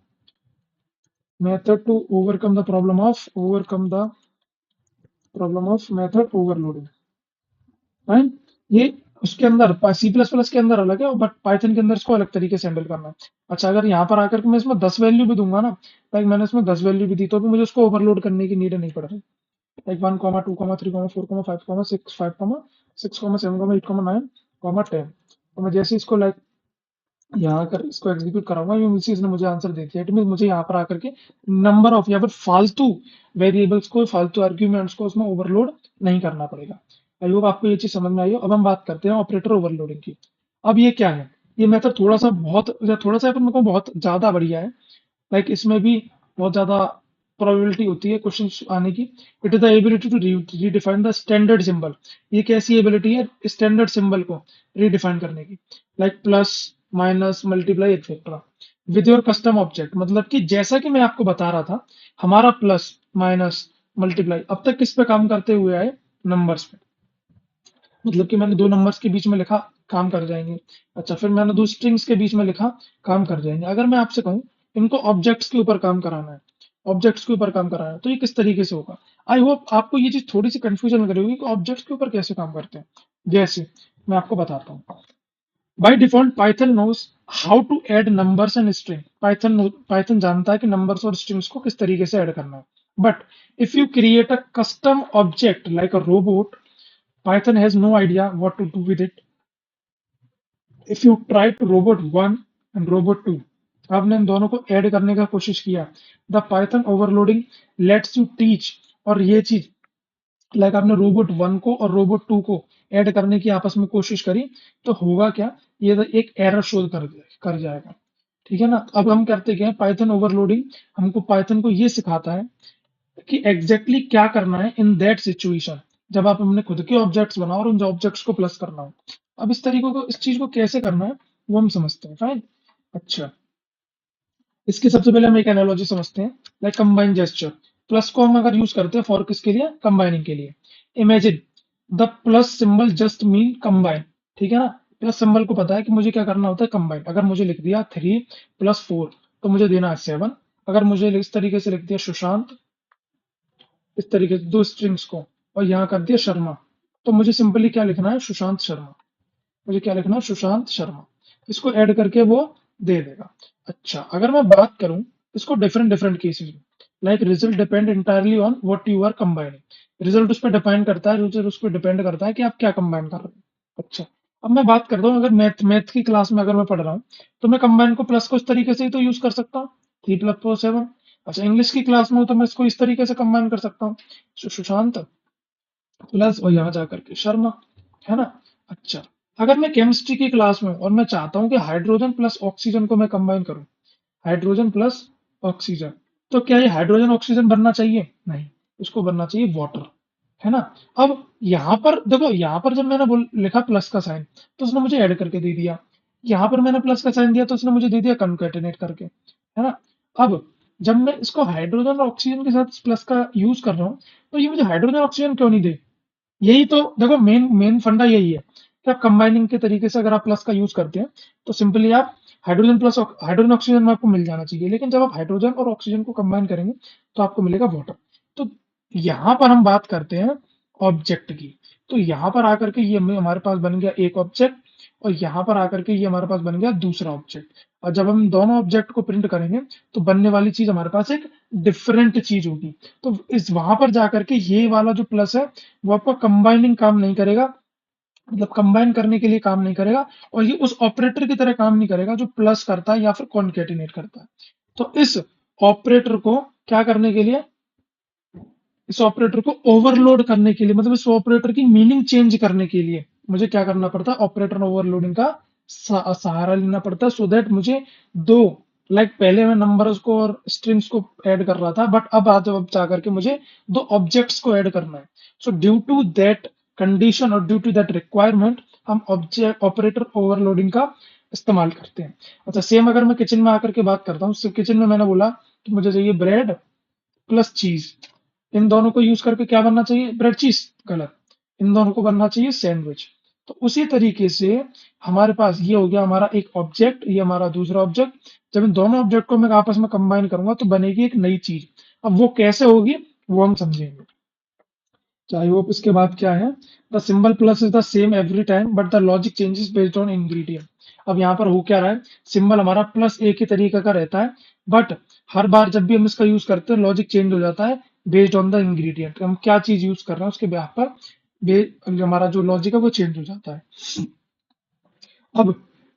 method to overcome the problem of method overloading. Fine. ये उसके अंदर सी प्लस प्लस के अंदर अलग है, बट पाइथन के अंदर इसको अलग तरीके से हैंडल करना है। अच्छा, अगर यहाँ पर आकर के मैं इसमें 10 वैल्यू भी दूंगा ना, मैंने इसमें 10 वैल्यू भी दी तो भी मुझे उसको ओवरलोड करने की नीड नहीं पड़ रही। One comma two comma three comma four comma five comma seven comma eight comma nine comma ten. तो मैं जैसे इसको यहाँ कर इसको एग्जीक्यूट कराऊंगा, ये उसी इसने मुझे आंसर दे दिया। इट मीन मुझे यहाँ पर आकर के नंबर ऑफ या फिर फालतू वेरिएबल्स को, फालतू आर्ग्यूमेंट्स को उसमें ओवरलोड नहीं करना पड़ेगा। आई होप आपको ये चीज समझ में आई हो। अब हम बात करते हैं ऑपरेटर ओवरलोडिंग की। अब ये क्या है, ये मेथड थोड़ा सा मेरे को बहुत ज्यादा बढ़िया है। इसमें भी बहुत ज्यादा प्रोबेबिलिटी होती है क्वेश्चन आने की। It is the ability to redefine the standard symbol. ये कैसी एबिलिटी है, स्टैंडर्ड सिंबल को रीडिफाइन करने की, plus minus multiply etcetera with your custom object. मतलब कि जैसा कि मैं आपको बता रहा था, हमारा प्लस माइनस मल्टीप्लाई अब तक किस पे काम करते हुए आए, नंबर्स पे। मतलब कि मैंने दो नंबर्स के बीच में लिखा, काम कर जाएंगे। अच्छा, फिर मैंने दो स्ट्रिंग्स के बीच में लिखा, काम कर जाएंगे। अगर मैं आपसे कहूँ इनको ऑब्जेक्ट्स के ऊपर काम कराना है, ऑब्जेक्ट्स के ऊपर काम कराना है, तो ये किस तरीके से होगा। आई होप आपको ये चीज थोड़ी सी कंफ्यूजन लग रही होगी कि ऑब्जेक्ट्स के ऊपर कैसे काम करते हैं। जैसे मैं आपको बताता हूँ, by default Python knows how to add numbers and string. Python जानता है कि नंबर्स और स्ट्रिंग्स को किस तरीके से ऐड करना है। But if you create a custom object like a robot, Python has no idea what to do with it. If you try to robot 1 and robot 2, आपने इन दोनों को ऐड करने का कोशिश किया, the Python overloading let's you teach. और ये चीज आपने रोबोट 1 को और रोबोट 2 को ऐड करने की आपस में कोशिश करी, तो होगा क्या, ये एक एरर शो कर जाएगा। ठीक है ना। अब हम करते क्या है, पाइथन ओवरलोडिंग हमको पाइथन को ये सिखाता है कि एग्जैक्टली क्या करना है इन दैट सिचुएशन, जब आप अपने खुद के ऑब्जेक्ट्स बनाओ और उन ऑब्जेक्ट्स को प्लस करना हो। अब इस तरीकों को, इस चीज को कैसे करना है वो हम समझते हैं। फाइन। अच्छा, इसके सबसे पहले हम एक एनालॉजी समझते हैं, लाइक कंबाइन जेस्चर। प्लस को हम अगर यूज करते हैं फॉर किसके लिए, कंबाइनिंग के लिए। Imagine the plus symbol just mean combine. ठीक है ना। प्लस सिंबल को पता है कि मुझे क्या करना होता है, कंबाइन। अगर मुझे लिख दिया 3 + 4 तो मुझे देना है 7। अगर मुझे इस तरीके से लिख दिया सुशांत, इस तरीके से दो स्ट्रिंग्स को, और यहाँ कर दिया शर्मा, तो मुझे सिंपली क्या लिखना है, सुशांत शर्मा। मुझे क्या लिखना है, सुशांत शर्मा। इसको ऐड करके वो दे देगा। अच्छा, अगर मैं बात करूं इसको डिफरेंट डिफरेंट केसेस में, like result depend entirely on what you are combining. Result उस पर डिपेंड करता है, रिजल्ट उस पर डिपेंड करता है कि आप क्या कंबाइन कर रहे हो। अच्छा, अब मैं बात करता हूँ, अगर मैथ की क्लास में अगर मैं पढ़ रहा हूँ तो मैं कंबाइन को प्लस को इस तरीके से ही तो यूज कर सकता हूँ, 3 + 4 7। अच्छा, इंग्लिश की क्लास में हो तो मैं इसको इस तरीके से कंबाइन कर सकता हूँ, सुशांत प्लस और यहाँ जाकर के शर्मा, है ना। अच्छा, अगर मैं केमिस्ट्री की क्लास में हूं और मैं चाहता हूं कि हाइड्रोजन प्लस ऑक्सीजन को मैं कंबाइन करूं, हाइड्रोजन प्लस ऑक्सीजन, तो क्या ये हाइड्रोजन ऑक्सीजन बनना चाहिए, नहीं, इसको बनना चाहिए वाटर, है ना। अब यहाँ पर देखो, यहाँ पर जब मैंने लिखा प्लस का साइन तो उसने मुझे ऐड करके दे दिया, यहाँ पर मैंने प्लस का साइन दिया तो उसने मुझे दे दिया कंकैटिनेट करके, है ना। अब जब मैं इसको हाइड्रोजन और ऑक्सीजन के साथ प्लस का यूज कर रहा हूँ तो ये मुझे हाइड्रोजन ऑक्सीजन क्यों नहीं दे। यही तो देखो, मेन मेन फंडा यही है कि आप कंबाइनिंग के तरीके से अगर आप प्लस का यूज करते हैं तो सिंपली आप हाइड्रोजन प्लस हाइड्रोजन ऑक्सीजन में आपको मिल जाना चाहिए, लेकिन जब आप हाइड्रोजन और ऑक्सीजन को कंबाइन करेंगे तो आपको मिलेगा वाटर। तो यहाँ पर हम बात करते हैं ऑब्जेक्ट की। तो यहाँ पर आकर के ये हमारे पास बन गया एक ऑब्जेक्ट, और यहाँ पर आकर के ये हमारे पास बन गया दूसरा ऑब्जेक्ट। और जब हम दोनों ऑब्जेक्ट को प्रिंट करेंगे तो बनने वाली चीज हमारे पास एक डिफरेंट चीज होगी। तो इस वहां पर जाकर के ये वाला जो प्लस है वो आपका कंबाइनिंग काम नहीं करेगा, मतलब कंबाइन करने के लिए काम नहीं करेगा, और ये उस ऑपरेटर की तरह काम नहीं करेगा जो प्लस करता है या फिर कॉन्केटिनेट करता है। तो इस ऑपरेटर को क्या करने के लिए, इस ऑपरेटर को ओवरलोड करने के लिए, मतलब इस ऑपरेटर की मीनिंग चेंज करने के लिए मुझे क्या करना पड़ता है, ऑपरेटर ओवरलोडिंग का सहारा लेना पड़ता है, सो दैट मुझे दो, लाइक पहले मैं नंबर्स को और स्ट्रिंग्स को ऐड कर रहा था, बट अब जाकर के मुझे दो ऑब्जेक्ट्स को ऐड करना है। So due to that condition और ड्यू टू दैट रिक्वायरमेंट हम ऑब्जेक्ट ऑपरेटर ओवरलोडिंग का इस्तेमाल करते हैं। अच्छा, सेम अगर मैं किचन में आकर के बात करता हूँ, किचन में मैंने बोला कि मुझे चाहिए ब्रेड प्लस चीज, इन दोनों को यूज करके क्या बनना चाहिए, ब्रेड चीज, गलत, इन दोनों को बनना चाहिए सैंडविच। तो उसी तरीके से हमारे पास ये हो गया हमारा एक ऑब्जेक्ट, ये हमारा दूसरा ऑब्जेक्ट। जब इन दोनों ऑब्जेक्ट को मैं आपस में कंबाइन करूंगा तो बनेगी एक नई चीज। अब वो कैसे होगी वो हम समझेंगे। आई होप इसके बाद क्या है, the symbol plus is the same every time but the logic changes based on ingredient. अब यहाँ पर हो क्या रहा है, सिंबल हमारा प्लस एक ही तरीके का रहता है, बट हर बार जब भी हम इसका यूज करते हैं लॉजिक चेंज हो जाता है बेस्ड ऑन द इंग्रेडिएंट, हम क्या चीज यूज कर रहे हैं उसके बेस पर हमारा जो लॉजिक है वो चेंज हो जाता है। अब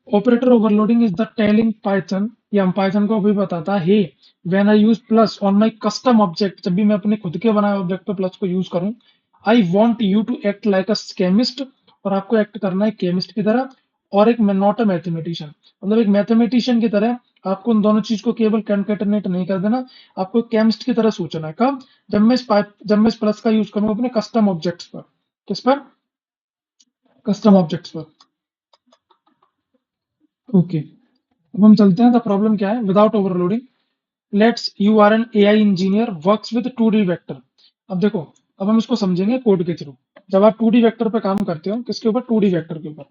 operator overloading is the telling Python, या हम पाइथन को भी बताता है, hey when I use plus on my custom object, जब भी मैं अपने खुद के बनाए ऑब्जेक्ट पे प्लस को यूज करूं, I want you to act like a chemist, और आपको एक्ट करना है केमिस्ट की तरह, और एक नॉट अ मैथमेटिशियन, मतलब एक मैथमेटिशियन की तरह आपको उन दोनों चीज को केवल कंकैटिनेट नहीं कर देना, आपको केमिस्ट की तरह सोचना है। कब, जब मैं इस प्लस का यूज करूंगा अपने कस्टम ऑब्जेक्ट्स पर, किस पर, कस्टम ऑब्जेक्ट्स पर। ओके, अब हम चलते हैं, द प्रॉब्लम क्या है, without overloading, let's you are an AI engineer works with 2D vector. अब देखो, अब हम इसको समझेंगे कोड के थ्रू। जब आप 2D वेक्टर पे काम करते हो, किसके ऊपर, 2D वेक्टर के ऊपर,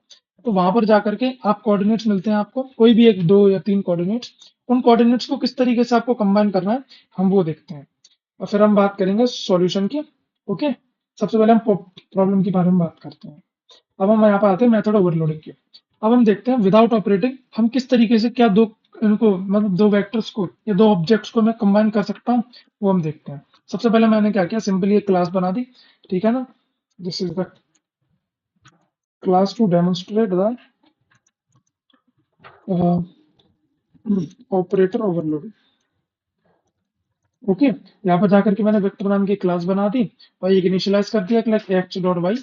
तो वहां पर जाकर के आप कोऑर्डिनेट्स मिलते हैं आपको, कोई भी एक, दो या तीन कोऑर्डिनेट्स, उन कोऑर्डिनेट्स को किस तरीके से आपको कंबाइन करना है हम वो देखते हैं, और फिर हम बात करेंगे सॉल्यूशन की। ओके, सबसे पहले हम प्रॉब्लम के बारे में बात करते हैं। अब हम यहाँ पे आते हैं मेथड ओवरलोडिंग के। अब हम देखते हैं विदाउट ऑपरेटिंग हम किस तरीके से क्या दो, इनको मतलब दो वेक्टर्स को या दो ऑब्जेक्ट्स को मैं कंबाइन कर सकता हूँ, वो हम देखते हैं। सबसे पहले मैंने क्या किया, सिंपली एक क्लास बना दी, ठीक है ना। This is the class to demonstrate the operator overloading. Okay, यहाँ पर जाकर के मैंने वेक्टर नाम की क्लास बना दी, और एक इनिशियलाइज कर दिया लाइक एक्स डॉट वाई,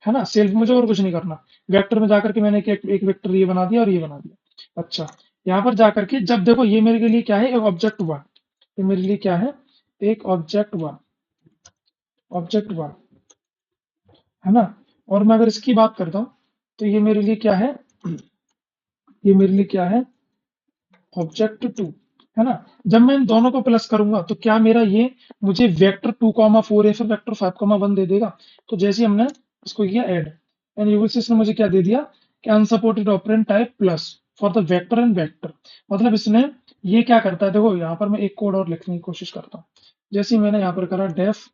है ना, सेल्फ, मुझे और कुछ नहीं करना। वेक्टर में जाकर के मैंने एक वेक्टर ये बना दिया और ये बना दिया। अच्छा, यहाँ पर जाकर के जब देखो ये मेरे के लिए क्या है, एक ऑब्जेक्ट हुआ, ये मेरे लिए क्या है, एक ऑब्जेक्ट हुआ, ऑब्जेक्ट हुआ, है ना। और मैं अगर इसकी बात करता हूँ तो ये मेरे लिए क्या है, ये मेरे लिए क्या है, ऑब्जेक्ट टू, है ना। जब मैं इन दोनों को प्लस करूंगा तो क्या मेरा ये मुझे वेक्टर 2,4 या फिर वेक्टर 5,1 दे देगा। तो जैसे ही हमने इसको किया ऐड, एंड यू विल सी इसने मुझे क्या दे दिया कि unsupported operand type plus for the vector and vector. मतलब इसने ये क्या करता है, देखो यहाँ पर मैं एक कोड और लिखने की कोशिश करता हूँ। जैसे ही मैंने यहाँ पर करा डेफ,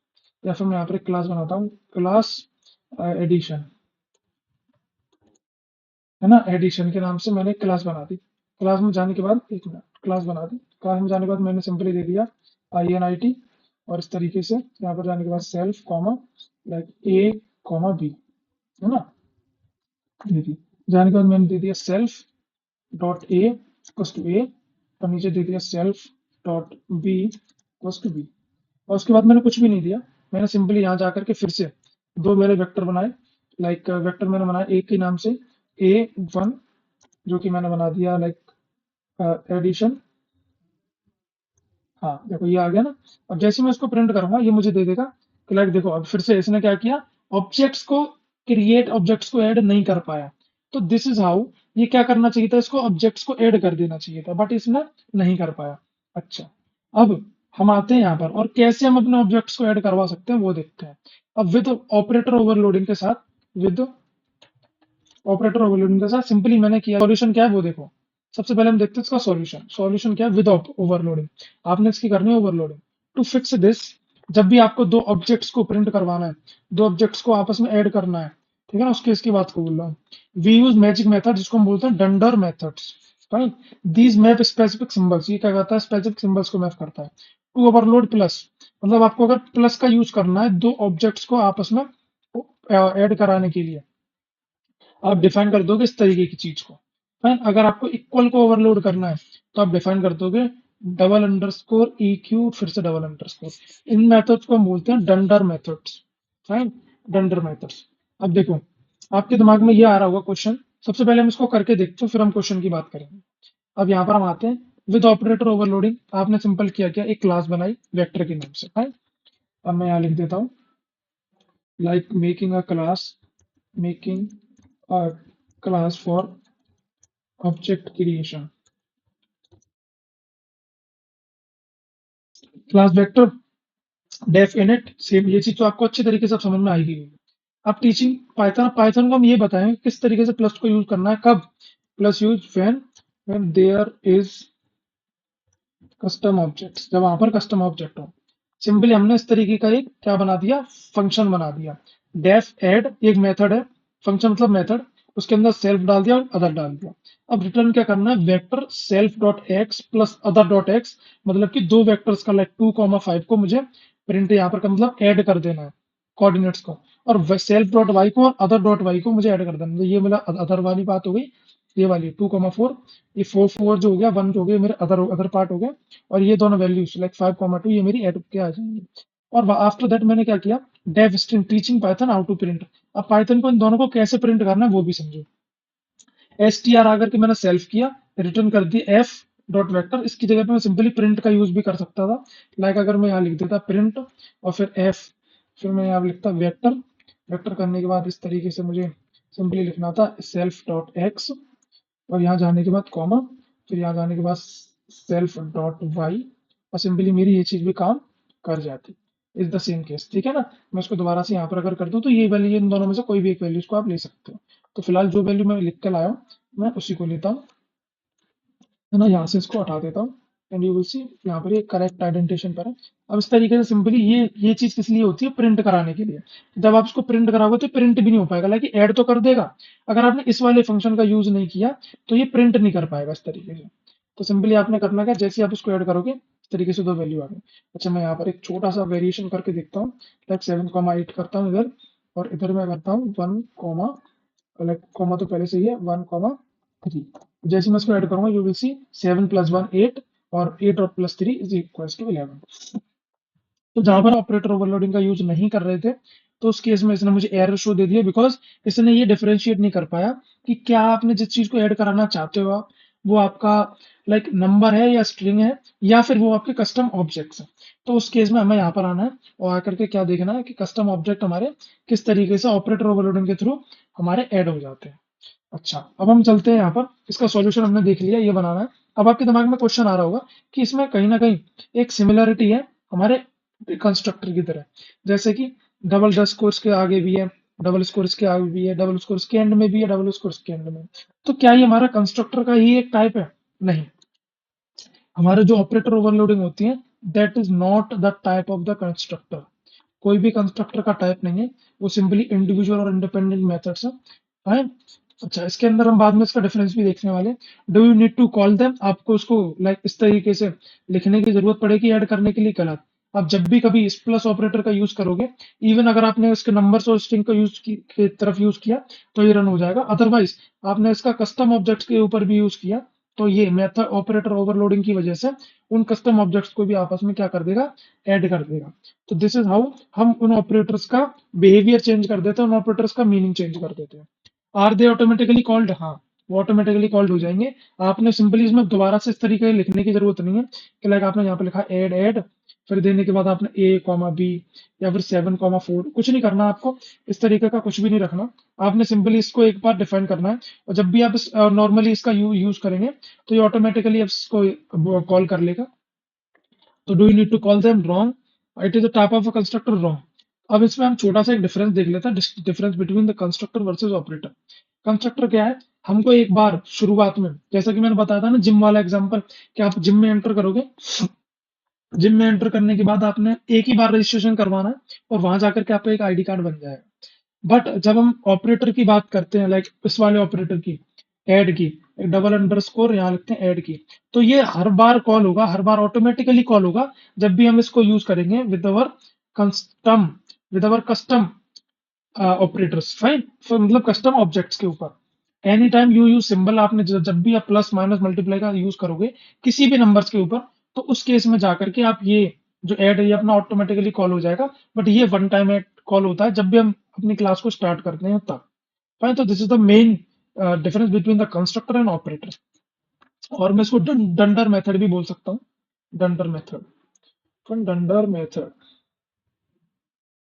या फिर मैं यहाँ पर एक क्लास बनाता हूँ, क्लास एडिशन, है ना। एडिशन के नाम से मैंने एक क्लास बना दी। क्लास में जाने के बाद, एक मिनट, क्लास बना दी। क्लास में जाने के बाद मैंने सिंपली दे दिया INIT, और इस तरीके से यहाँ पर जाने के बाद self comma like A comma B, है ना। दे दी। जाने के बाद मैंने दे दिया self dot A equals to A, और नीचे दे दिया self dot B equals to B। और उसके बाद मैंने कुछ भी नहीं दिया। मैंने सिंपली यहाँ जाकर के फिर से दो मेरे वेक्टर बनाए। लाइक वेक्टर मैंने बनाया एक के नाम से A1, जो कि मैंने बना दिया लाइक एडिशन। हाँ देखो ये आ गया ना। अब जैसे मैं इसको प्रिंट करूंगा ये मुझे दे देगा कि लाइक देखो, अब फिर से इसने क्या किया, ऑब्जेक्ट्स को क्रिएट, ऑब्जेक्ट्स को ऐड नहीं कर पाया। तो दिस इज हाउ, ये क्या करना चाहिए था, इसको ऑब्जेक्ट्स को ऐड कर देना चाहिए था, बट इसने नहीं कर पाया। अच्छा, अब हम आते हैं यहाँ पर, और कैसे हम अपने ऑब्जेक्ट्स को ऐड करवा सकते हैं वो देखते हैं। अब विद ऑपरेटर ओवरलोडिंग के साथ, विद ऑपरेटर ओवरलोडिंग के साथ सिंपली मैंने किया, सॉल्यूशन क्या है वो देखो। सबसे पहले हम देखते हैं इसका सॉल्यूशन। सॉल्यूशन क्या है, विद ओवरलोडिंग। आपने इसकी करनी है ओवरलोडिंग। टू फिक्स दिस, जब भी आपको दो ऑब्जेक्ट्स को प्रिंट करवाना है, दो ऑब्जेक्ट्स को आपस में ऐड करना है, ठीक है ना, उस केस की बात को बोल रहा हूँ। वी यूज मैजिक मेथड, जिसको हम बोलते हैं dunder methods, right. These map specific symbols, ये क्या करता है, स्पेसिफिक सिंबल्स को मैप करता है। टू ओवरलोड प्लस, मतलब आपको अगर प्लस का यूज करना है दो ऑब्जेक्ट्स को आपस में ऐड कराने के लिए, आप डिफाइन कर दोगे इस तरीके की चीज को। फाइन, अगर आपको इक्वल को ओवरलोड करना है तो आप डिफाइन कर दोगे डबल अंडरस्कोर EQ, फिर से डबल अंडरस्कोर। इन मेथड्स को हम बोलते हैं dunder methods. Fine, dunder methods. अब देखो, आपके दिमाग में ये आ रहा होगा क्वेश्चन। सबसे पहले हम इसको करके देखते हैं, फिर हम क्वेश्चन की बात करेंगे। अब यहाँ पर हम आते हैं, विद ऑपरेटर ओवरलोडिंग आपने सिंपल किया क्या, एक क्लास बनाई वेक्टर के नाम से। फाइन, अब मैं यहाँ लिख देता हूँ like making a class, making a class for object creation, class vector def init. Same ये चीज तो आपको अच्छे तरीके से अब समझ में आएगी। अब टीचिंग पाइथन, पाइथन को हम ये बताएं किस तरीके से प्लस को यूज करना है, कब plus use, when there is custom object, जब वहां पर कस्टम ऑब्जेक्ट हो। सिंपली हमने इस तरीके का एक क्या बना दिया, फंक्शन बना दिया। डेफ एड एक मेथड है, फंक्शन मतलब मेथड, उसके अंदर सेल्फ डाल दिया और अदर डाल दिया। अब रिटर्न क्या करना है, vector self dot x plus other dot x, मतलब कि दो वेक्टर्स का लाइक 2,5 को मुझे प्रिंट यहाँ पर का मतलब ऐड कर देना है कोऑर्डिनेट्स को, और सेल्फ डॉट वाई को और अदर डॉट वाई को मुझे ऐड कर देना है। तो ये मेरा अदर वाली बात हो गई, ये वाली 2,4, ये 4 जो हो गया 1 जो हो गया मेरे अदर अदर पार्ट हो गया, और ये दोनों वैल्यूज लाइक 5,2 ये मेरी ऐड के आ जाएंगी। और आफ्टर दैट मैंने क्या किया, dev string teaching Python how to print. अब पाइथन को इन दोनों को कैसे प्रिंट करना है वो भी समझो। str आकर के मैंने सेल्फ किया, रिटर्न कर दी f डॉट वेक्टर। इसकी जगह पे मैं सिंपली प्रिंट का यूज भी कर सकता था। लाइक अगर मैं यहाँ लिख देता प्रिंट और फिर f, फिर मैं यहाँ लिखता वेक्टर। वेक्टर करने के बाद इस तरीके से मुझे सिंपली लिखना था सेल्फ डॉट एक्स, और यहाँ जाने के बाद कॉमा, फिर यहाँ जाने के बाद सेल्फ डॉट वाई, और सिंपली मेरी ये चीज भी काम कर जाती। इज द सेम केस, ठीक है ना। मैं इसको दोबारा से यहाँ पर अगर कर दूं तो ये वैल्यू, इन दोनों में से कोई भी एक वैल्यू को आप ले सकते हो। तो फिलहाल जो वैल्यू मैं लिख के लाया हूँ मैं उसी को लेता हूँ, है ना। यहाँ से इसको हटा देता हूँ, एंड यू विल सी यहाँ पर ये करेक्ट आइडेंटिफिकेशन पर है। अब इस तरीके से सिंपली ये चीज किस लिए होती है, प्रिंट कराने के लिए। जब आप इसको प्रिंट कराओगे तो प्रिंट भी नहीं हो पाएगा, लाइक ऐड तो कर देगा, अगर आपने इस वाले फंक्शन का यूज नहीं किया तो ये प्रिंट नहीं कर पाएगा इस तरीके से। तो सिंपली आपने करना क्या, जैसे आप इसको ऐड करोगे इस तरीके से दो वैल्यू आ गई। अच्छा, मैं यहाँ पर एक छोटा सा वेरिएशन करके देखता हूँ, लाइक 7,8 करता हूँ इधर, और इधर मैं करता हूँ 1, लाइक कॉमा तो पहले से ही है 1,3। जैसे मैं इसको ऐड करूंगा यू विल सी 7 + 1 8, और 8 और +3 इज इक्वल्स टू 11। तो जहां पर ऑपरेटर ओवरलोडिंग का यूज नहीं कर रहे थे, तो उस केस में इसने मुझे एरर शो दे दिया, बिकॉज इसने ये डिफरेंशिएट नहीं कर पाया कि क्या आपने जिस चीज को ऐड कराना चाहते हो वो आपका लाइक नंबर है या स्ट्रिंग है, या फिर वो आपके कस्टम ऑब्जेक्ट्स हैं। तो उस केस में हमें यहाँ पर आना है और आकर के क्या देखना है कि कस्टम ऑब्जेक्ट हमारे किस तरीके से ऑपरेटर ओवरलोडिंग के थ्रू हमारे ऐड हो जाते हैं। अच्छा, अब हम चलते हैं यहाँ पर, इसका सॉल्यूशन हमने देख लिया, ये बनाना है। अब आपके दिमाग में क्वेश्चन आ रहा होगा कि इसमें कहीं ना कहीं एक सिमिलरिटी है हमारे कंस्ट्रक्टर की तरह, जैसे कि डबल डस्ट कोर्स के आगे भी है, डबल स्कोर्स के आगे भी है, डबल स्कोर्स के एंड में भी है, डबल स्कोर्स के एंड में। तो क्या ये हमारा कंस्ट्रक्टर का ही एक टाइप है? नहीं, हमारे जो ऑपरेटर ओवरलोडिंग होती है, that is not the type of the constructor. कोई भी कंस्ट्रक्टर का टाइप नहीं है, वो सिंपली इंडिविजुअल और इंडिपेंडेंट मेथड्स है। फाइन। अच्छा, इसके अंदर हम बाद में इसका डिफरेंस भी देखने वाले हैं। Do you need to call them, आपको उसको लाइक इस तरीके से लिखने की जरूरत पड़ेगी ऐड करने के लिए? गलत। आप जब भी कभी इस प्लस ऑपरेटर का यूज करोगे, इवन अगर आपने उसके नंबर्स और स्ट्रिंग को यूज की तरफ यूज किया तो ये रन हो जाएगा। अदरवाइज आपने इसका कस्टम ऑब्जेक्ट्स के ऊपर भी यूज किया तो ये मेथड ऑपरेटर ओवरलोडिंग की वजह से उन कस्टम ऑब्जेक्ट्स को भी आपस में क्या कर देगा, ऐड कर देगा। तो दिस इज हाउ हम उन ऑपरेटर्स का बिहेवियर चेंज कर देते हैं, उन ऑपरेटर्स का मीनिंग चेंज कर देते हैं। Are they automatically called? हाँ, वो ऑटोमेटिकली कॉल्ड हो जाएंगे। आपने सिंपली इसमें दोबारा से इस तरीके से लिखने की जरूरत नहीं है कि लाइक आपने यहाँ पे लिखा ऐड ऐड, फिर देने के बाद आपने ए कॉमा बी या फिर 7,4, कुछ नहीं करना आपको, इस तरीके का कुछ भी नहीं रखना। आपने सिंपली इसको एक बार डिफाइन करना है, और जब भी आप नॉर्मली इसका यूज करेंगे तो ये ऑटोमेटिकली इसको कॉल कर लेगा। तो do you need to call them? Wrong, it is a type of a constructor, wrong. अब इसमें हम छोटा सा एक डिफरेंस देख लेते हैं, difference between the constructor versus operator. Constructor क्या है? हमको एक बार शुरुआत में, जैसा कि मैंने बताया था ना जिम वाला एग्जांपल, कि आप जिम में एंटर करोगे, जिम में एंटर करने के बाद आपने एक ही बार रजिस्ट्रेशन करवाना है और वहां जाकर के आपका एक आईडी कार्ड बन जाएगा। बट जब हम ऑपरेटर की बात करते हैं, लाइक इस वाले ऑपरेटर की, ऐड की, एक डबल अंडरस्कोर यहाँ लिखते हैं ऐड की, तो ये हर बार कॉल होगा, हर बार ऑटोमेटिकली कॉल होगा जब भी हम इसको यूज करेंगे custom with our custom operators. Fine, मतलब कस्टम ऑब्जेक्ट्स के ऊपर। Any time you use symbol, आपने जब भी आप प्लस माइनस मल्टीप्लाई का यूज करोगे किसी भी नंबर्स के ऊपर, तो उस केस में जाकर के आप ये जो ऐड है ये अपना ऑटोमेटिकली कॉल हो जाएगा। बट ये वन टाइम ऐड कॉल होता है जब भी हम अपनी क्लास को स्टार्ट करते हैं तब। फाइन, तो this is the main difference between the constructor and operator. और मैं इसको डंडर मेथड भी बोल सकता हूँ, डंडर मेथड, डंडर मेथड,